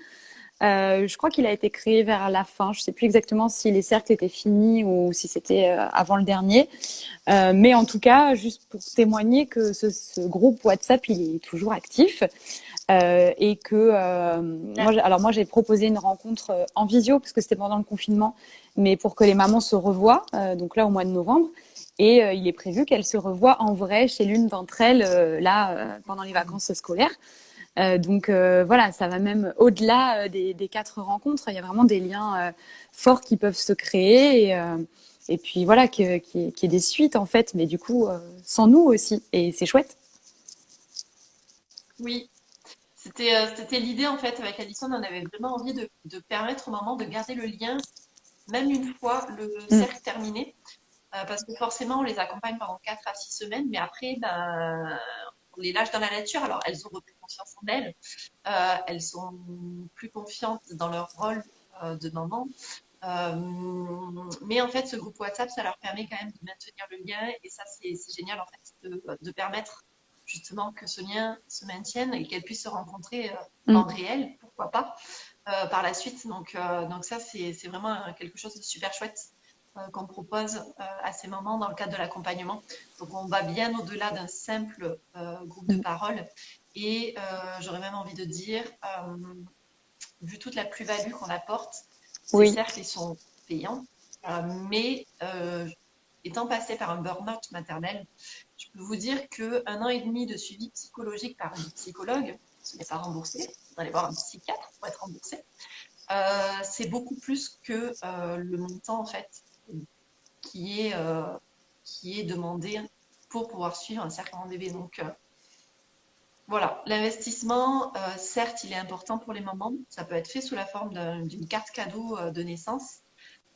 B: Je crois qu'il a été créé vers la fin. Je ne sais plus exactement si les cercles étaient finis ou si c'était avant le dernier. Mais en tout cas, juste pour témoigner que ce groupe WhatsApp, il est toujours actif. Et que moi j'ai proposé une rencontre en visio parce que c'était pendant le confinement, mais pour que les mamans se revoient, donc là au mois de novembre. Et il est prévu qu'elles se revoient en vrai chez l'une d'entre elles pendant les vacances scolaires. Donc voilà, ça va même au-delà des 4 rencontres. Il y a vraiment des liens forts qui peuvent se créer et puis voilà, qu'il y ait des suites en fait, mais du coup sans nous aussi. Et c'est chouette.
C: Oui, c'était l'idée en fait avec Alison. On avait vraiment envie de permettre aux mamans de garder le lien, même une fois le
B: Mm.
C: cercle terminé. Parce que forcément, on les accompagne pendant 4 à 6 semaines, mais après, ben, on les lâche dans la nature. Alors, elles ont repris confiance en elles, elles sont plus confiantes dans leur rôle de maman. Euh, mais en fait, ce groupe WhatsApp, ça leur permet quand même de maintenir le lien et ça, c'est génial en fait de permettre justement que ce lien se maintienne et qu'elles puissent se rencontrer en
B: Mm.
C: réel, pourquoi pas, par la suite. Donc ça, c'est vraiment quelque chose de super chouette qu'on propose à ces mamans dans le cadre de l'accompagnement. Donc on va bien au-delà d'un simple groupe de
B: Mm.
C: parole et j'aurais même envie de dire, vu toute la plus-value qu'on apporte, ces
B: Oui.
C: cercles ils sont payants, mais étant passé par un burn-out maternel, je peux vous dire qu'un an et demi de suivi psychologique par une psychologue, ce n'est pas remboursé, vous allez voir un psychiatre pour être remboursé, c'est beaucoup plus que le montant en fait qui est, euh, qui est demandé pour pouvoir suivre un cercle en bébé. Donc voilà, l'investissement, certes, il est important pour les mamans. Ça peut être fait sous la forme d'une carte cadeau de naissance.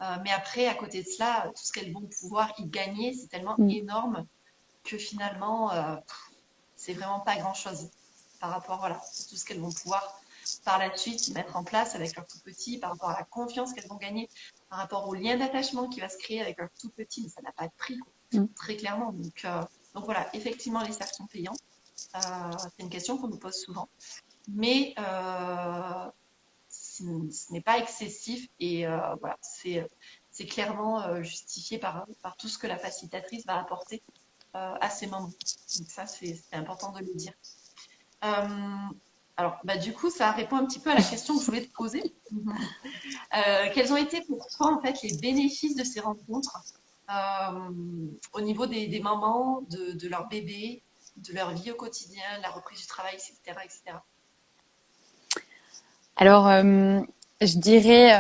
C: Mais après, à côté de cela, tout ce qu'elles vont pouvoir y gagner, c'est tellement
B: Mm.
C: énorme que finalement, c'est vraiment pas grand-chose par rapport voilà, à tout ce qu'elles vont pouvoir par la suite mettre en place avec leur tout petit, par rapport à la confiance qu'elles vont gagner, par rapport au lien d'attachement qui va se créer avec leur tout petit, mais ça n'a pas de prix, quoi,
B: Mm.
C: très clairement. Donc voilà, effectivement, les cercles sont payants. C'est une question qu'on nous pose souvent, mais ce n'est pas excessif et voilà, c'est clairement justifié par tout ce que la facilitatrice va apporter à ces moments. Donc ça, c'est important de le dire. Euh, alors, bah, du coup, ça répond un petit peu à la question que je voulais te poser. Quels ont été pour toi, en fait, les bénéfices de ces rencontres au niveau des mamans, de leur bébé, de leur vie au quotidien, la reprise du travail, etc., etc.
B: Alors, je dirais,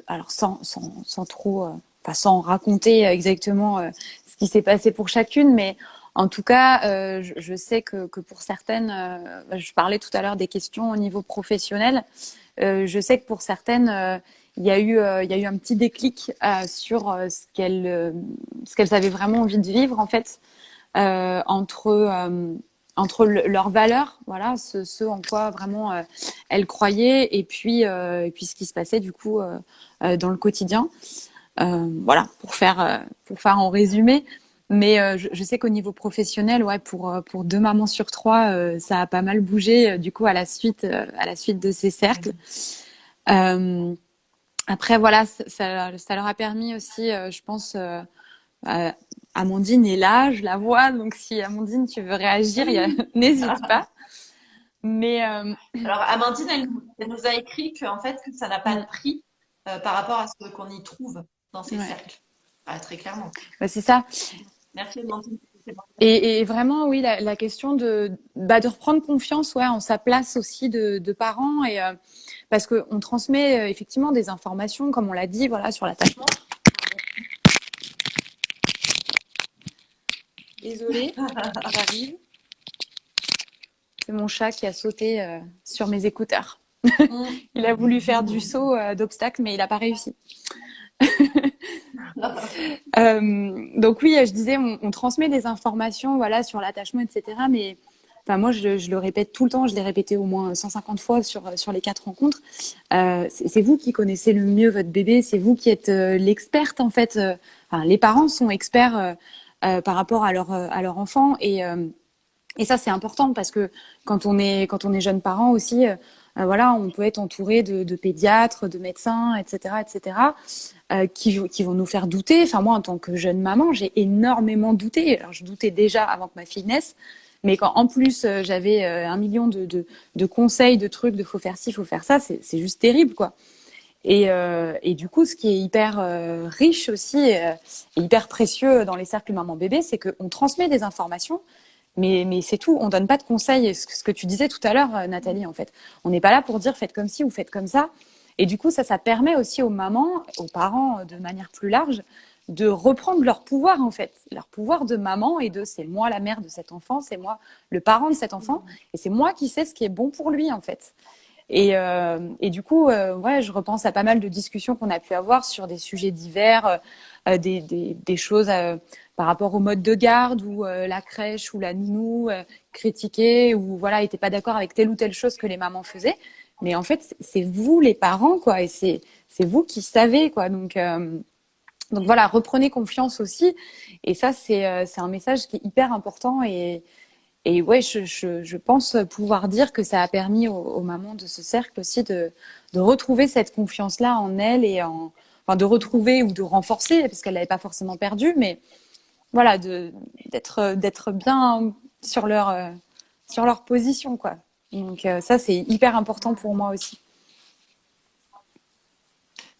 B: alors sans trop, enfin sans raconter exactement ce qui s'est passé pour chacune, mais en tout cas, je sais que pour certaines, je parlais tout à l'heure des questions au niveau professionnel, je sais que pour certaines, il y a eu un petit déclic sur ce qu'elles avaient vraiment envie de vivre en fait entre leurs valeurs, voilà, ce en quoi vraiment elles croyaient, et puis ce qui se passait du coup dans le quotidien. Voilà, pour faire en résumé. Mais je sais qu'au niveau professionnel, ouais, pour 2 mamans sur 3, ça a pas mal bougé du coup à la suite de ces cercles. Euh, Après, voilà, ça leur a permis aussi, je pense. Euh, Amandine est là, je la vois, donc si Amandine, tu veux réagir,
C: Oui.
B: n'hésite pas. Mais
C: Alors, Amandine, elle nous a écrit qu'en fait, que ça n'a pas de
B: mm,
C: prix par rapport à ce qu'on y trouve dans ces
B: ouais,
C: cercles. Ah, très clairement.
B: bah, c'est ça.
C: Merci, Amandine.
B: Et vraiment, oui, la question de reprendre confiance, ouais, en sa place aussi de parents, et parce qu'on transmet effectivement des informations, comme on l'a dit, voilà, sur l'attachement. Désolée, j'arrive. C'est mon chat qui a sauté sur mes écouteurs.
C: Mm.
B: Il a voulu faire du saut d'obstacle, mais il n'a pas réussi. Donc oui, je disais, on transmet des informations, voilà, sur l'attachement, etc. Mais enfin, moi, je le répète tout le temps. Je l'ai répété au moins 150 fois sur les 4 rencontres. C'est vous qui connaissez le mieux votre bébé. C'est vous qui êtes l'experte en fait. Enfin, les parents sont experts par rapport à leur enfant, et ça c'est important parce que quand on est jeune parent aussi, Voilà, on peut être entouré de pédiatres, de médecins, etc., qui vont nous faire douter. Enfin, moi, en tant que jeune maman, j'ai énormément douté. Alors, je doutais déjà avant que ma fille naisse, mais quand en plus j'avais un million de conseils, de trucs, de faut faire ci, faut faire ça, c'est juste terrible, quoi. Et du coup, ce qui est hyper riche aussi et hyper précieux dans les cercles maman-bébé, c'est qu'on transmet des informations, mais c'est tout. On donne pas de conseils. Ce que tu disais tout à l'heure, Nathalie, en fait. On n'est pas là pour dire faites comme ci ou faites comme ça. Et du coup, ça permet aussi aux mamans, aux parents de manière plus large, de reprendre leur pouvoir, en fait. Leur pouvoir de maman et de c'est moi la mère de cet enfant, c'est moi le parent de cet enfant, et c'est moi qui sais ce qui est bon pour lui, en fait. Et du coup, ouais, je repense à pas mal de discussions qu'on a pu avoir sur des sujets divers, des choses par rapport au mode de garde ou la crèche ou la nounou critiquait ou voilà, était pas d'accord avec telle ou telle chose que les mamans faisaient. Mais en fait, c'est vous les parents, quoi, et c'est vous qui savez, quoi. Donc voilà, reprenez confiance aussi. Et ça, c'est un message qui est hyper important et ouais, je pense pouvoir dire que ça a permis aux mamans de ce cercle aussi de retrouver cette confiance-là en elles enfin, de retrouver ou de renforcer, parce qu'elle l'avait pas forcément perdue, mais voilà, d'être bien sur leur position, quoi. Donc, ça, c'est hyper important pour moi aussi.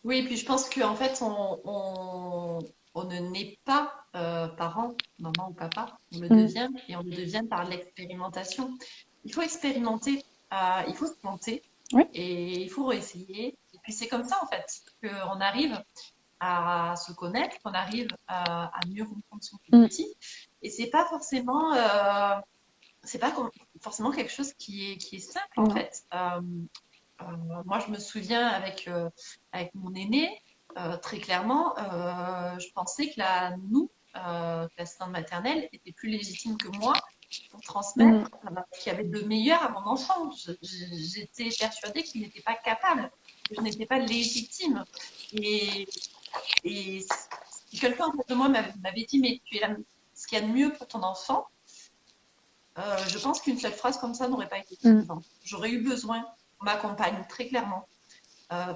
C: Oui, et puis je pense qu'en fait, on ne naît pas parent, maman ou papa, on le
B: Mm.
C: devient et on le devient par l'expérimentation. Il faut expérimenter, il faut se planter
B: Oui.
C: et il faut réessayer. Et puis c'est comme ça en fait qu'on arrive à se connaître, qu'on arrive à mieux comprendre son
B: Mm.
C: petit. Et c'est pas forcément quelque chose qui est simple en
B: Non.
C: fait. Moi, je me souviens avec mon aîné, très clairement, je pensais que la nounou, que l'assistante maternelle, était plus légitime que moi pour
B: Mm.
C: transmettre ce qu'il y avait de meilleur à mon enfant. J'étais persuadée qu'il n'était pas capable, que je n'étais pas légitime. Et, et si quelqu'un en face de moi m'avait dit, mais tu es ce qu'il y a de mieux pour ton enfant, je pense qu'une seule phrase comme ça n'aurait pas été
B: Mm.
C: suffisante. J'aurais eu besoin qu'on m'accompagne très clairement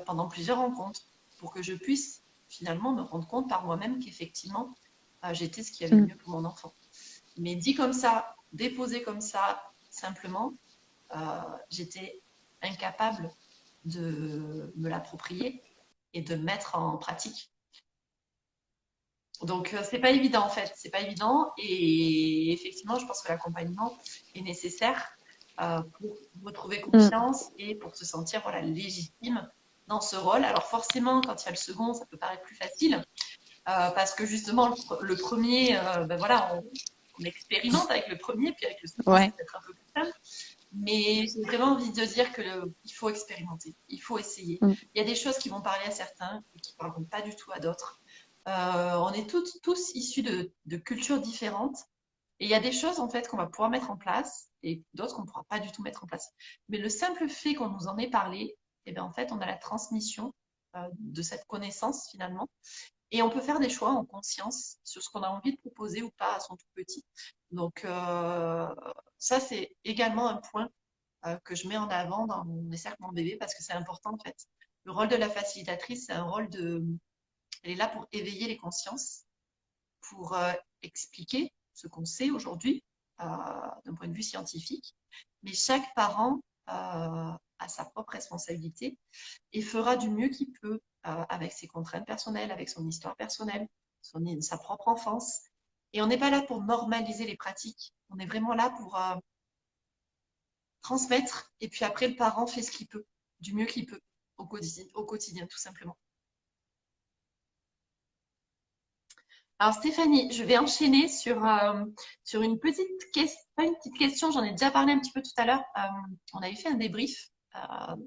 C: pendant plusieurs rencontres pour que je puisse finalement me rendre compte par moi-même qu'effectivement, j'étais ce qu'il y avait de
B: Mm.
C: mieux pour mon enfant. Mais dit comme ça, déposé comme ça, simplement, j'étais incapable de me l'approprier et de mettre en pratique. Donc, c'est pas évident en fait, c'est pas évident. Et effectivement, je pense que l'accompagnement est nécessaire pour retrouver
B: Mm.
C: confiance et pour se sentir voilà, légitime dans ce rôle. Alors, forcément, quand il y a le second, ça peut paraître plus facile parce que justement, le premier, ben voilà, on expérimente avec le premier, puis avec le second, c'est
B: Ouais.
C: peut-être un peu plus simple. Mais j'ai vraiment envie de dire il faut expérimenter, il faut essayer.
B: Mm.
C: Il y a des choses qui vont parler à certains et qui ne parleront pas du tout à d'autres. On est tous issus de cultures différentes et il y a des choses en fait qu'on va pouvoir mettre en place et d'autres qu'on ne pourra pas du tout mettre en place. Mais le simple fait qu'on nous en ait parlé, eh bien, en fait, on a la transmission de cette connaissance finalement et on peut faire des choix en conscience sur ce qu'on a envie de proposer ou pas à son tout petit. Donc, ça, c'est également un point que je mets en avant dans mes cercles mon bébé parce que c'est important en fait. Le rôle de la facilitatrice, c'est un rôle elle est là pour éveiller les consciences, pour expliquer ce qu'on sait aujourd'hui d'un point de vue scientifique. Mais chaque parent a sa propre responsabilité et fera du mieux qu'il peut avec ses contraintes personnelles, avec son histoire personnelle, sa propre enfance. Et on n'est pas là pour normaliser les pratiques. On est vraiment là pour transmettre. Et puis après, le parent fait ce qu'il peut, du mieux qu'il peut au quotidien, tout simplement. Alors Stéphanie, je vais enchaîner sur une petite question, pas une petite question, j'en ai déjà parlé un petit peu tout à l'heure. On avait fait un débrief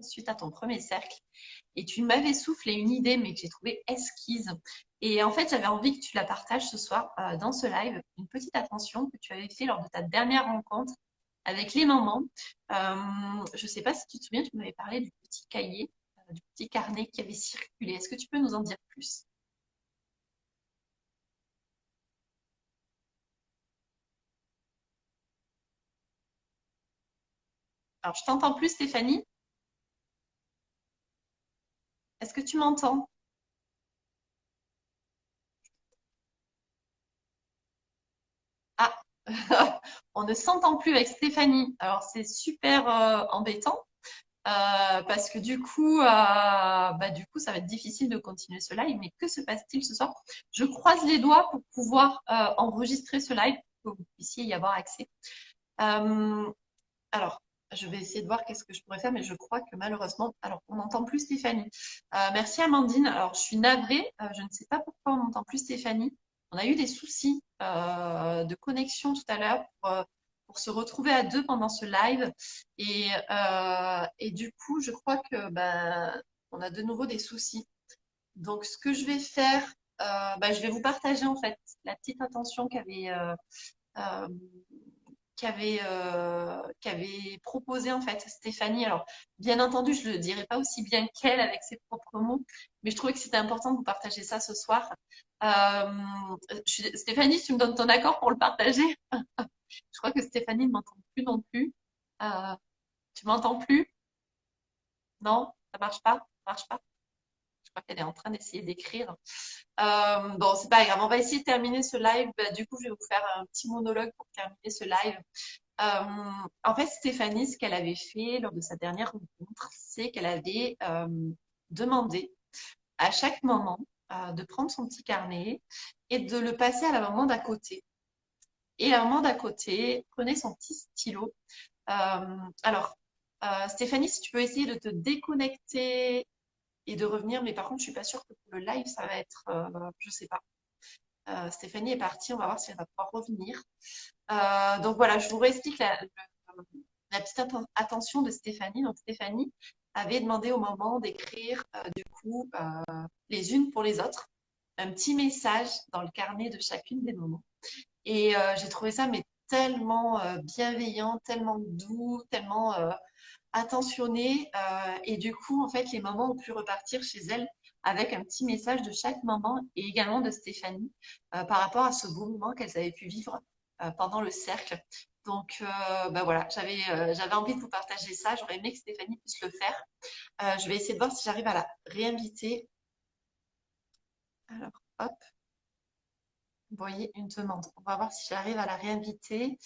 C: suite à ton premier cercle et tu m'avais soufflé une idée mais que j'ai trouvée esquisse. Et en fait, j'avais envie que tu la partages ce soir dans ce live, une petite attention que tu avais fait lors de ta dernière rencontre avec les mamans. Je ne sais pas si tu te souviens, tu m'avais parlé du petit cahier, du petit carnet qui avait circulé. Est-ce que tu peux nous en dire plus? Alors, je t'entends plus, Stéphanie. Est-ce que tu m'entends? Ah, on ne s'entend plus avec Stéphanie. Alors, c'est super embêtant parce que du coup, ça va être difficile de continuer ce live. Mais que se passe-t-il ce soir? Je croise les doigts pour pouvoir enregistrer ce live pour que vous puissiez y avoir accès. Euh, alors, je vais essayer de voir qu'est-ce que je pourrais faire, mais je crois que malheureusement, alors on n'entend plus Stéphanie. Merci Amandine. Alors, je suis navrée, je ne sais pas pourquoi on n'entend plus Stéphanie. On a eu des soucis de connexion tout à l'heure pour se retrouver à deux pendant ce live. Et du coup, je crois que on a de nouveau des soucis. Donc, ce que je vais faire, je vais vous partager en fait la petite attention euh, qu'avait proposé en fait Stéphanie. Alors, bien entendu, je ne le dirai pas aussi bien qu'elle avec ses propres mots, mais je trouvais que c'était important de vous partager ça ce soir. Stéphanie, tu me donnes ton accord pour le partager? Je crois que Stéphanie ne m'entend plus non plus. Euh, Tu m'entends plus? Non? Ça marche pas? Ça marche pas? Je crois qu'elle est en train d'essayer d'écrire. Bon, c'est pas grave. On va essayer de terminer ce live. Du coup, je vais vous faire un petit monologue pour terminer ce live. En fait, Stéphanie, ce qu'elle avait fait lors de sa dernière rencontre, c'est qu'elle avait demandé à chaque moment de prendre son petit carnet et de le passer à la maman d'à côté. Et la maman d'à côté prenait son petit stylo. Alors, Stéphanie, si tu peux essayer de te déconnecter et de revenir, mais par contre, je suis pas sûre que pour le live, ça va être, je sais pas. Stéphanie est partie, on va voir si elle va pouvoir revenir. Donc voilà, je vous réexplique la petite attention de Stéphanie. Donc Stéphanie avait demandé au moment d'écrire les unes pour les autres un petit message dans le carnet de chacune des moments. Et j'ai trouvé ça mais tellement bienveillant, tellement doux, tellement attentionné. Et du coup, en fait, les mamans ont pu repartir chez elles avec un petit message de chaque maman et également de Stéphanie par rapport à ce beau moment qu'elles avaient pu vivre pendant le cercle. Donc, voilà, j'avais envie de vous partager ça. J'aurais aimé que Stéphanie puisse le faire. Je vais essayer de voir si j'arrive à la réinviter. Alors, hop, vous voyez une demande. On va voir si j'arrive à la réinviter.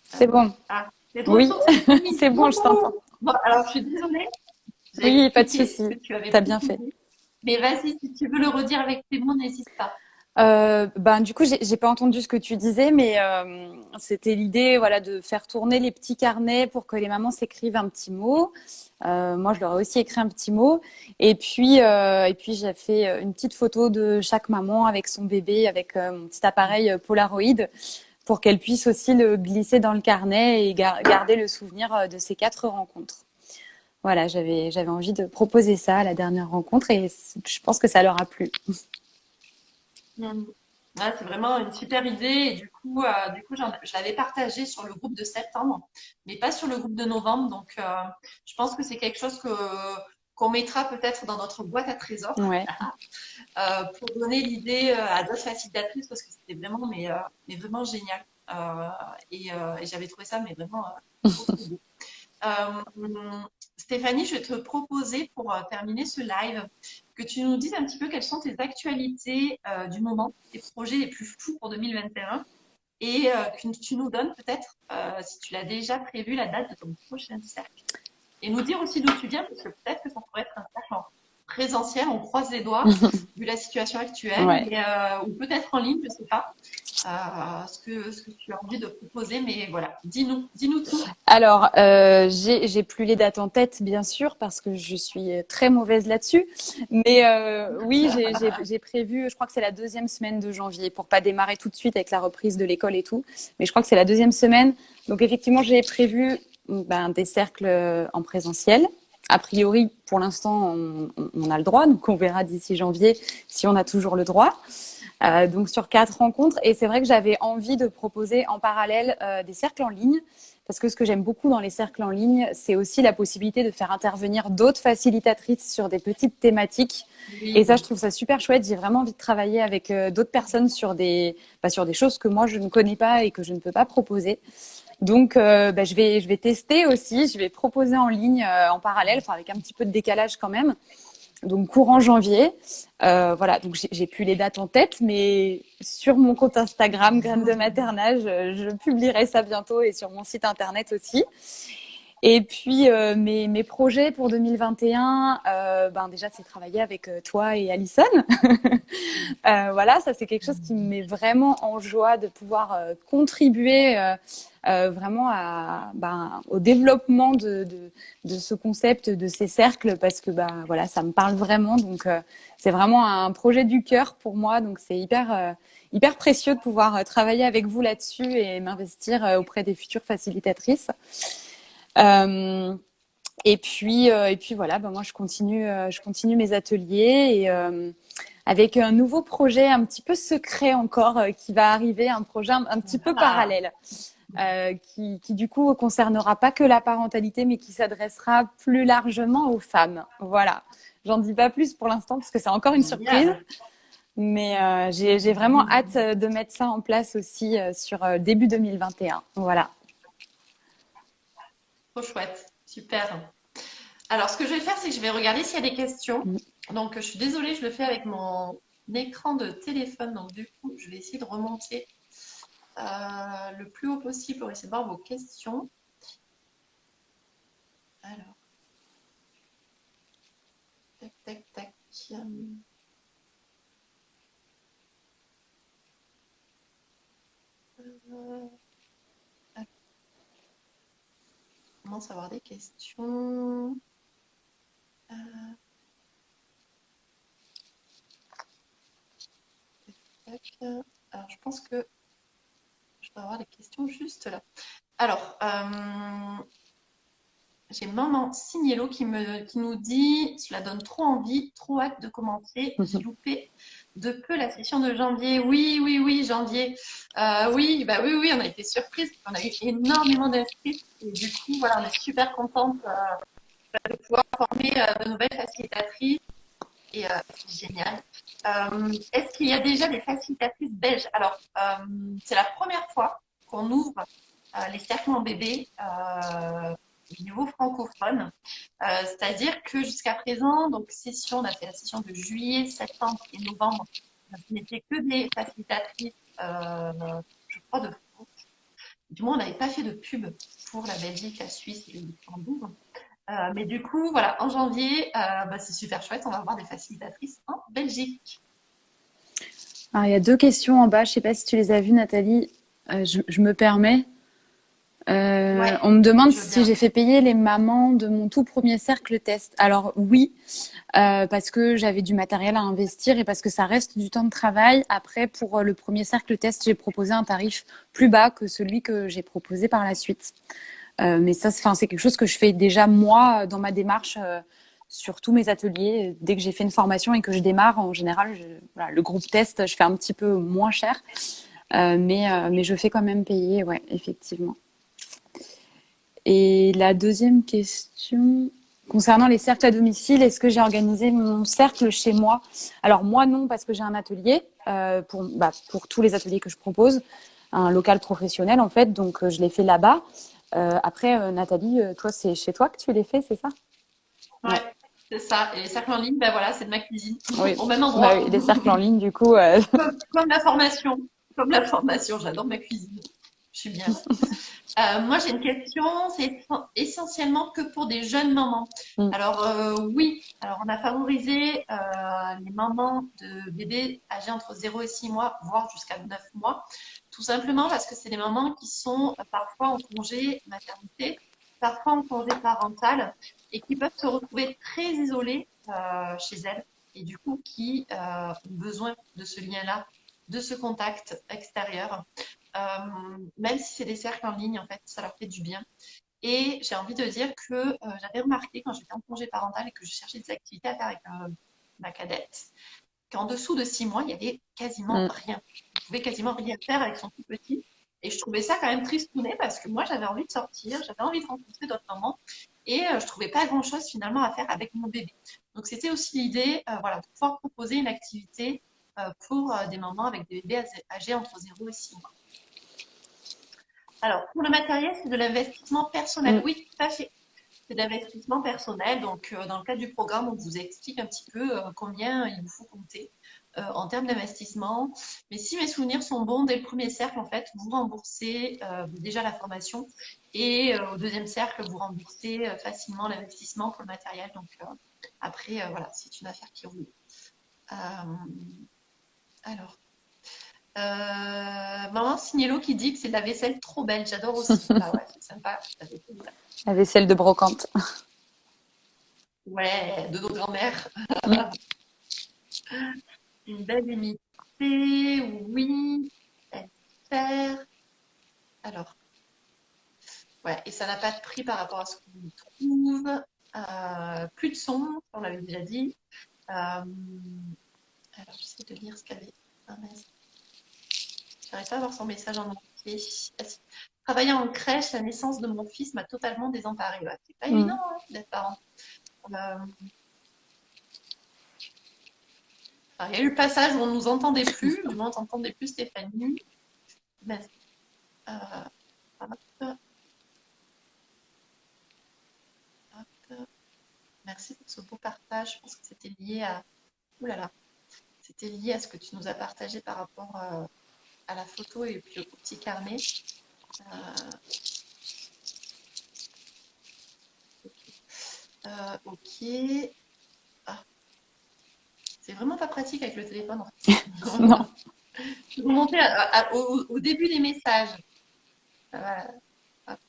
B: C'est bon.
C: Ah, c'est de
B: Oui,
C: retour, Stéphanie.
B: c'est bon, je t'entends.
C: Bon, alors, je suis désolée. J'ai
B: Oui, pas de
C: expliqué ce
B: souci.
C: que tu avais
B: T'as bien fait.
C: proposé. Mais vas-y, si tu veux le redire avec tes mots, n'hésite pas.
B: Du coup, j'ai pas entendu ce que tu disais, mais c'était l'idée, voilà, de faire tourner les petits carnets pour que les mamans s'écrivent un petit mot. Moi, je leur ai aussi écrit un petit mot. Et puis j'ai fait une petite photo de chaque maman avec son bébé, avec mon petit appareil Polaroid, pour qu'elle puisse aussi le glisser dans le carnet et garder le souvenir de ces 4 rencontres. Voilà, j'avais envie de proposer ça à la dernière rencontre et je pense que ça leur a plu.
C: Mm. Ouais, c'est vraiment une super idée. Et du coup, je l'avais partagé sur le groupe de septembre, mais pas sur le groupe de novembre. Donc, je pense que c'est quelque chose qu'on mettra peut-être dans notre boîte à trésors
B: Ouais.
C: pour donner l'idée à d'autres facilitatrices parce que c'était vraiment, mais vraiment génial. Et j'avais trouvé ça, mais vraiment trop, trop beau. Stéphanie, je vais te proposer pour terminer ce live que tu nous dises un petit peu quelles sont tes actualités du moment, tes projets les plus fous pour 2021 et que tu nous donnes peut-être, si tu l'as déjà prévu, la date de ton prochain cercle. Et nous dire aussi d'où tu viens, parce que peut-être que ça pourrait être un cercle en présentiel, on croise les doigts, vu la situation actuelle,
B: Ouais.
C: ou peut-être en ligne, je ne sais pas. Ce que tu as envie de proposer, mais voilà, dis-nous tout.
B: Alors, j'ai plus les dates en tête, bien sûr, parce que je suis très mauvaise là-dessus. Mais oui, j'ai prévu, je crois que c'est la 2e semaine de janvier, pour pas démarrer tout de suite avec la reprise de l'école et tout. Mais je crois que c'est la 2e semaine. Donc, effectivement, j'ai prévu des cercles en présentiel. A priori, pour l'instant, on a le droit. Donc, on verra d'ici janvier si on a toujours le droit. Donc, sur 4 rencontres. Et c'est vrai que j'avais envie de proposer en parallèle des cercles en ligne. Parce que ce que j'aime beaucoup dans les cercles en ligne, c'est aussi la possibilité de faire intervenir d'autres facilitatrices sur des petites thématiques.
C: Oui.
B: Et ça, je trouve ça super chouette. J'ai vraiment envie de travailler avec d'autres personnes sur des choses que moi, je ne connais pas et que je ne peux pas proposer. Donc, je vais tester aussi. Je vais proposer en ligne en parallèle, enfin avec un petit peu de décalage quand même. Donc courant janvier. Voilà, donc j'ai plus les dates en tête, mais sur mon compte Instagram, Graines de Maternage, je publierai ça bientôt et sur mon site internet aussi. Et puis mes projets pour 2021, déjà c'est travailler avec toi et Alison. Voilà, ça c'est quelque chose qui me met vraiment en joie de pouvoir contribuer vraiment au développement de ce concept, de ces cercles, parce que voilà, ça me parle vraiment. Donc c'est vraiment un projet du cœur pour moi. Donc c'est hyper précieux de pouvoir travailler avec vous là-dessus et m'investir auprès des futures facilitatrices. Et puis voilà, moi je continue mes ateliers et avec un nouveau projet un petit peu secret encore qui va arriver, un projet un petit peu parallèle qui du coup concernera pas que la parentalité mais qui s'adressera plus largement aux femmes. Voilà, j'en dis pas plus pour l'instant parce que c'est encore une surprise. Mais j'ai vraiment hâte de mettre ça en place aussi sur début 2021. Voilà.
C: Trop chouette, super. Alors, ce que je vais faire, c'est que je vais regarder s'il y a des questions. Donc, je suis désolée, je le fais avec mon écran de téléphone. Donc, du coup, je vais essayer de remonter le plus haut possible pour essayer de voir vos questions. Alors, tac, tac, tac. On commence à avoir des questions. Alors, je pense que je dois avoir les questions juste là. Alors, j'ai Maman Signello qui nous dit « Cela donne trop envie, trop hâte de commencer. J'ai loupé de peu la session de janvier. » Oui, janvier. Oui, on a été surprise. On a eu énormément d'inscrits. Et du coup, voilà, on est super contente de pouvoir former de nouvelles facilitatrices. Et c'est génial. Est-ce qu'il y a déjà des facilitatrices belges? Alors, c'est la première fois qu'on ouvre les cercles en bébé au niveau francophone. C'est-à-dire que jusqu'à présent, donc on a fait la session de juillet, septembre et novembre. Ce n'était que des facilitatrices, je crois, de France. Du moins, on n'avait pas fait de pub pour la Belgique, la Suisse et le Luxembourg. Mais du coup, voilà, en janvier, c'est super chouette. On va avoir des facilitatrices en Belgique.
B: Alors, il y a 2 questions en bas. Je ne sais pas si tu les as vues, Nathalie. Je me permets.
C: Ouais,
B: on me demande si j'ai fait payer les mamans de mon tout premier cercle test. Alors oui, parce que j'avais du matériel à investir et parce que ça reste du temps de travail. Après, pour le premier cercle test, j'ai proposé un tarif plus bas que celui que j'ai proposé par la suite. Mais ça, c'est quelque chose que je fais déjà moi dans ma démarche sur tous mes ateliers. Dès que j'ai fait une formation et que je démarre, en général, le groupe test, je fais un petit peu moins cher, mais je fais quand même payer, ouais, effectivement. Et la deuxième question, concernant les cercles à domicile, est-ce que j'ai organisé mon cercle chez moi? Alors moi non, parce que j'ai un atelier pour tous les ateliers que je propose, un local professionnel en fait, donc je l'ai fait là-bas. Après, Nathalie, toi, c'est chez toi que tu les fais, c'est ça?
C: Ouais, c'est ça. Et les cercles en ligne, voilà, c'est de ma cuisine,
B: Oui.
C: au même endroit.
B: Oui, les cercles en ligne, du coup.
C: Comme la formation. Comme la formation, j'adore ma cuisine. Je suis bien. Moi, j'ai une question, c'est essentiellement que pour des jeunes mamans. Alors, oui, alors on a favorisé les mamans de bébés âgés entre 0 et 6 mois, voire jusqu'à 9 mois, tout simplement parce que c'est des mamans qui sont parfois en congé maternité, parfois en congé parental, et qui peuvent se retrouver très isolées chez elles, et du coup qui ont besoin de ce lien-là, de ce contact extérieur. Même si c'est des cercles en ligne, en fait, ça leur fait du bien. Et j'ai envie de dire que j'avais remarqué quand j'étais en congé parental et que je cherchais des activités à faire avec ma cadette, qu'en dessous de 6 mois, il y avait quasiment rien. On pouvait quasiment rien faire avec son tout petit. Et je trouvais ça quand même tristouné parce que moi, j'avais envie de sortir, j'avais envie de rencontrer d'autres mamans et je trouvais pas grand-chose finalement à faire avec mon bébé. Donc, c'était aussi l'idée voilà, de pouvoir proposer une activité pour des mamans avec des bébés âgés entre 0 et 6 mois. Alors, pour le matériel, c'est de l'investissement personnel.
B: Mm.
C: Oui, tout à fait. C'est de l'investissement personnel. Donc, dans le cadre du programme, on vous explique un petit peu combien il vous faut compter en termes d'investissement. Mais si mes souvenirs sont bons, dès le premier cercle, en fait, vous remboursez déjà la formation et au deuxième cercle, vous remboursez facilement l'investissement pour le matériel. Donc, après, voilà, c'est une affaire qui roule. Euh, alors, Maman Signello qui dit que c'est de la vaisselle trop belle. J'adore aussi. Bah ouais, c'est sympa.
B: La vaisselle de brocante.
C: Ouais, de nos grands-mères.
B: Mm.
C: Une belle unité, oui. Faire. Alors, ouais, et ça n'a pas de prix par rapport à ce qu'on y trouve. Plus de son, on l'avait déjà dit. Alors, j'essaie de lire ce qu'avait. Ah, mince. J'arrive pas à voir son message en entier. Ah, si. Travaillant en crèche, la naissance de mon fils m'a totalement désemparée. Ouais, c'est pas évident
B: Mm.
C: hein, d'être parent. Euh, il y a eu le passage où on ne nous entendait plus, du moins on n'entendait plus Stéphanie. Mais, euh, hop, hop. Merci pour ce beau partage. Je pense que c'était lié à. Ouh là là. C'était lié à ce que tu nous as partagé par rapport à la photo et puis au petit carnet. Euh, ok. Ah, c'est vraiment pas pratique avec le téléphone. En fait.
B: Non.
C: Je vais remonter au début des messages. Voilà. Hop.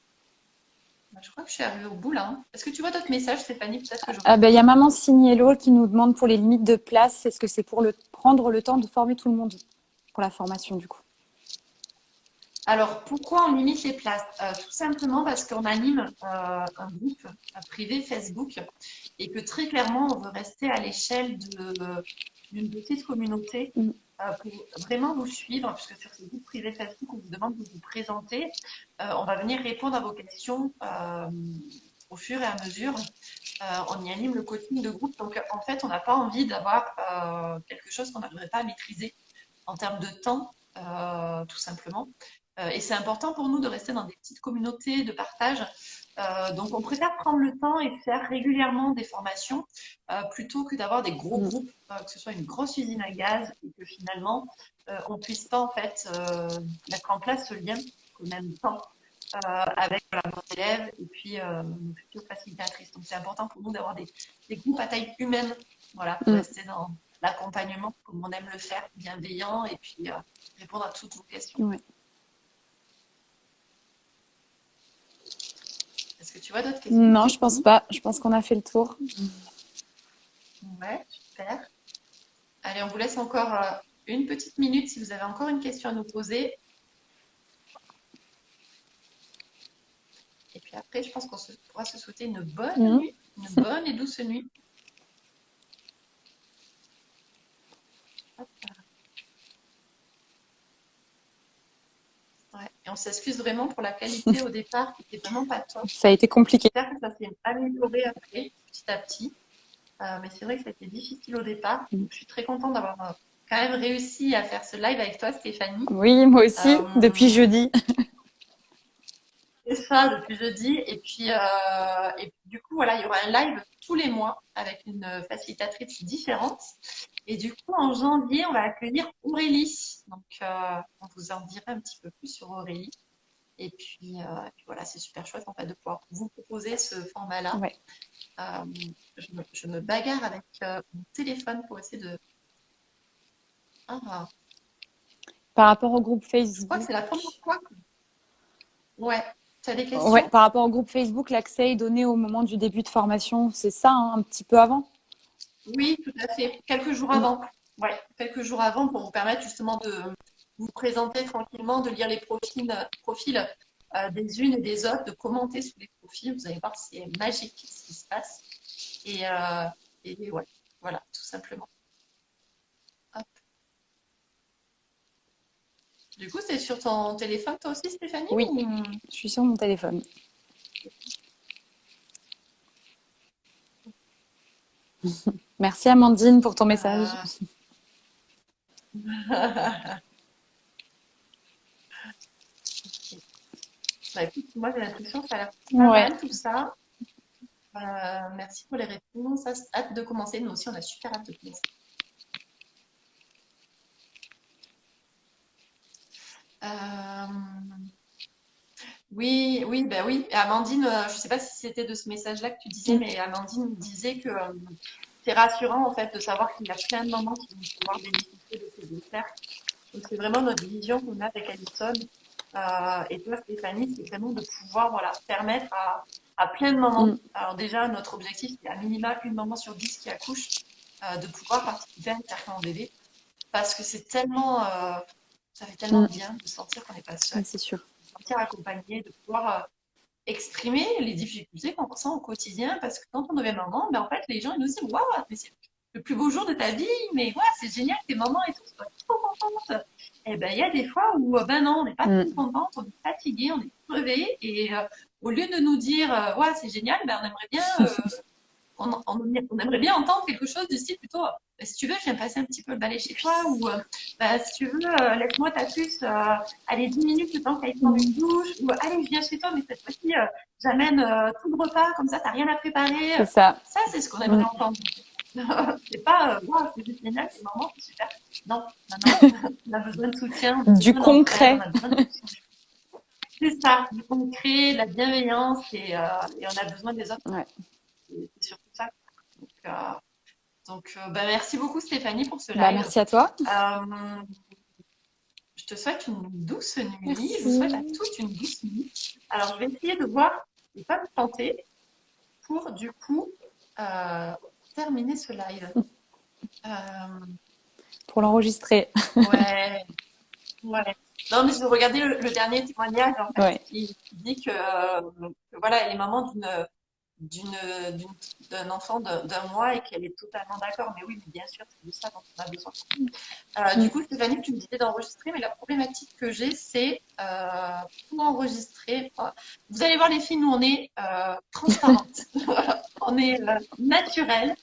C: Je crois que je suis arrivée au bout là. Hein. Est-ce que tu vois d'autres messages, Stéphanie? Peut-être que je.
B: Ah ben, il y a Maman Signello qui nous demande pour les limites de place, est-ce que c'est pour prendre le temps de former tout le monde pour la formation du coup?
C: Alors, pourquoi on limite les places? Tout simplement parce qu'on anime un groupe privé Facebook et que très clairement, on veut rester à l'échelle d'une petite communauté
B: Mm.
C: pour vraiment vous suivre, puisque sur ce groupe privé Facebook, on vous demande de vous présenter. On va venir répondre à vos questions au fur et à mesure. On y anime le coaching de groupe. Donc, en fait, on n'a pas envie d'avoir quelque chose qu'on n'arriverait pas à maîtriser en termes de temps, tout simplement. Et c'est important pour nous de rester dans des petites communautés de partage. Donc, on préfère prendre le temps et faire régulièrement des formations plutôt que d'avoir des gros
B: Mm.
C: groupes, que ce soit une grosse usine à gaz et que finalement, on puisse pas en fait mettre en place ce lien au même temps avec nos élèves et puis nos futures facilitatrices. Donc, c'est important pour nous d'avoir des groupes à taille humaine, voilà, pour
B: Mm.
C: rester dans l'accompagnement comme on aime le faire, bienveillant et puis répondre à toutes vos questions.
B: Ouais.
C: Est-ce que tu vois d'autres questions?
B: Non, je pense pas. Je pense qu'on a fait le tour.
C: Ouais, super. Allez, on vous laisse encore une petite minute si vous avez encore une question à nous poser. Et puis après, je pense qu'on pourra se souhaiter une bonne nuit, une bonne et douce nuit. Hop là. Ouais. Et on s'excuse vraiment pour la qualité au départ qui était vraiment pas top.
B: Ça a été compliqué.
C: J'espère que ça s'est amélioré après, petit à petit. Mais c'est vrai que ça a été difficile au départ. Donc, je suis très contente d'avoir quand même réussi à faire ce live avec toi, Stéphanie.
B: Oui, moi aussi, depuis jeudi.
C: C'est ça, depuis jeudi. Et puis, du coup, voilà, il y aura un live tous les mois avec une facilitatrice différente. Et du coup, en janvier, on va accueillir Aurélie. Donc, on vous en dira un petit peu plus sur Aurélie. Et puis voilà, c'est super chouette en fait de pouvoir vous proposer ce format-là.
B: Ouais.
C: Je me bagarre avec mon téléphone pour essayer de. Ah,
B: Par rapport au groupe
C: je crois
B: Facebook.
C: que c'est la première fois. Ouais, tu as des questions?
B: Ouais, par rapport au groupe Facebook, l'accès est donné au moment du début de formation. C'est ça, hein, un petit peu avant?
C: Oui, tout à fait. Quelques jours avant. Ouais, quelques jours avant pour vous permettre justement de vous présenter tranquillement, de lire les profils des unes et des autres, de commenter sous les profils. Vous allez voir, c'est magique ce qui se passe. Et ouais, voilà, tout simplement. Hop. Du coup, c'est sur ton téléphone toi aussi, Stéphanie?
B: Oui,
C: ou...
B: je suis sur mon téléphone. Merci Amandine pour ton message.
C: Okay. Bah, écoute, moi, j'ai l'impression que ça a l'air pas
B: Ouais.
C: mal tout ça. Merci pour les réponses. Hâte de commencer. Nous aussi, on a super hâte de commencer. Euh, oui, oui, ben oui. Et Amandine, je ne sais pas si c'était de ce message-là que tu disais,
B: Mm.
C: mais Amandine disait que c'est rassurant en fait de savoir qu'il y a plein de mamans qui vont pouvoir bénéficier de ces desserts. Donc c'est vraiment notre vision qu'on a avec Alison. Et toi, Stéphanie, c'est vraiment de pouvoir voilà, permettre à plein de mamans.
B: Mm.
C: Alors déjà, notre objectif, c'est à minima une maman sur 10 qui accouche, de pouvoir participer à un cercle en bébé. Parce que c'est tellement, ça fait tellement
B: Mm.
C: bien de sentir qu'on n'est pas seul,
B: Ouais, c'est sûr.
C: de se sentir accompagné, de pouvoir exprimer les difficultés qu'on ressent au quotidien. Parce que quand on devient maman, ben, en fait, les gens ils nous disent waouh, mais c'est le plus beau jour de ta vie, mais ouais, c'est génial, t'es maman et tout, tu dois être trop contente. Et ben, il y a des fois où, ben non, on n'est pas trop
B: Mm.
C: contente, on est fatigué, on est crevé, et au lieu de nous dire, ouais, c'est génial, ben, on aimerait bien, on aimerait bien entendre quelque chose du style plutôt, si tu veux, je viens passer un petit peu le balai chez toi, ou bah, si tu veux, laisse-moi ta puce, allez, 10 minutes le temps que tu ailles prendre une douche, ou allez, je viens chez toi, mais cette fois-ci, j'amène tout le repas, comme ça, t'as rien à préparer.
B: C'est ça.
C: Ça, c'est ce qu'on
B: Mm.
C: aimerait entendre. C'est pas, wow, c'est juste génial, c'est maman, c'est super. Non, non, non, on a besoin de soutien, on a
B: Du
C: besoin d'entraide, on
B: concret.
C: a besoin de soutien. C'est ça, du concret, de la bienveillance, et on a besoin des autres.
B: Ouais.
C: C'est surtout ça. Donc, bah, merci beaucoup Stéphanie pour ce
B: Bah,
C: live.
B: merci à toi.
C: Euh, je te souhaite une douce nuit. Je vous
B: Merci.
C: souhaite à toutes une douce nuit. Alors, je vais essayer de voir et pas me tenter pour du coup euh, terminer ce live. Euh,
B: Pour l'enregistrer.
C: ouais, ouais. Non, mais je regardais le dernier témoignage en fait,
B: Ouais.
C: qui dit que voilà, elle est maman d'une, d'un enfant d'un mois et qu'elle est totalement d'accord. Mais oui, mais bien sûr, c'est de ça dont on a besoin. Du
B: Mm.
C: coup, Stéphanie, tu me disais d'enregistrer, mais la problématique que j'ai, c'est pour enregistrer. Vous allez voir, les filles, nous, on est transparentes. On est naturelles.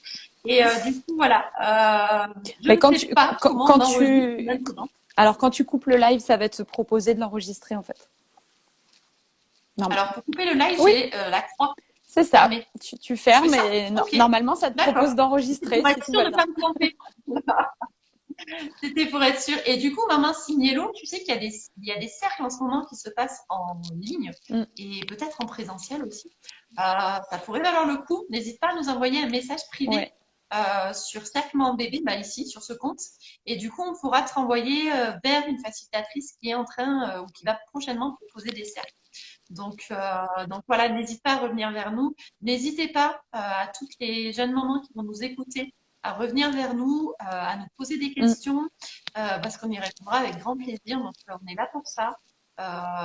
C: Et du coup, voilà. Je
B: Mais
C: ne sais pas comment on enregistre maintenant.
B: alors quand tu coupes le live, ça va te proposer de l'enregistrer en fait. Normalement.
C: Alors, pour couper le live,
B: Oui.
C: j'ai la croix
B: C'est ça.
C: fermée.
B: Tu fermes
C: Je fais ça
B: et
C: Ok.
B: normalement ça te
C: D'accord.
B: propose d'enregistrer
C: Pour
B: si
C: être
B: tout
C: sûre
B: va
C: de ne
B: bien.
C: pas me tromper. C'était pour être sûr. Et du coup, maman Signello, tu sais qu'il y a des cercles en ce moment qui se passent en ligne
B: Mm.
C: et peut-être en présentiel aussi. Ça pourrait valoir le coup. N'hésite pas à nous envoyer un message privé
B: Ouais.
C: sur Cercle Maman Bébé, bah, ici, sur ce compte. Et du coup, on pourra te renvoyer vers une facilitatrice qui est en train ou qui va prochainement proposer des cercles. Donc voilà, n'hésite pas à revenir vers nous. N'hésitez pas à toutes les jeunes mamans qui vont nous écouter à revenir vers nous, à nous poser des
B: Mm.
C: questions, parce qu'on y répondra avec grand plaisir. Donc on est là pour ça.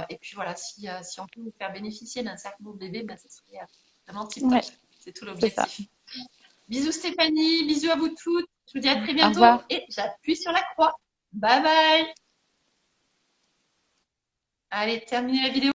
C: Et puis voilà, si on peut vous faire bénéficier d'un cercle de bébé, ben, ça serait vraiment tip top.
B: Ouais,
C: C'est tout
B: c'est ça.
C: l'objectif. Bisous Stéphanie, bisous à vous toutes. Je vous dis à très
B: Au
C: bientôt
B: revoir.
C: et j'appuie sur la croix. Bye bye. Allez, terminez la vidéo.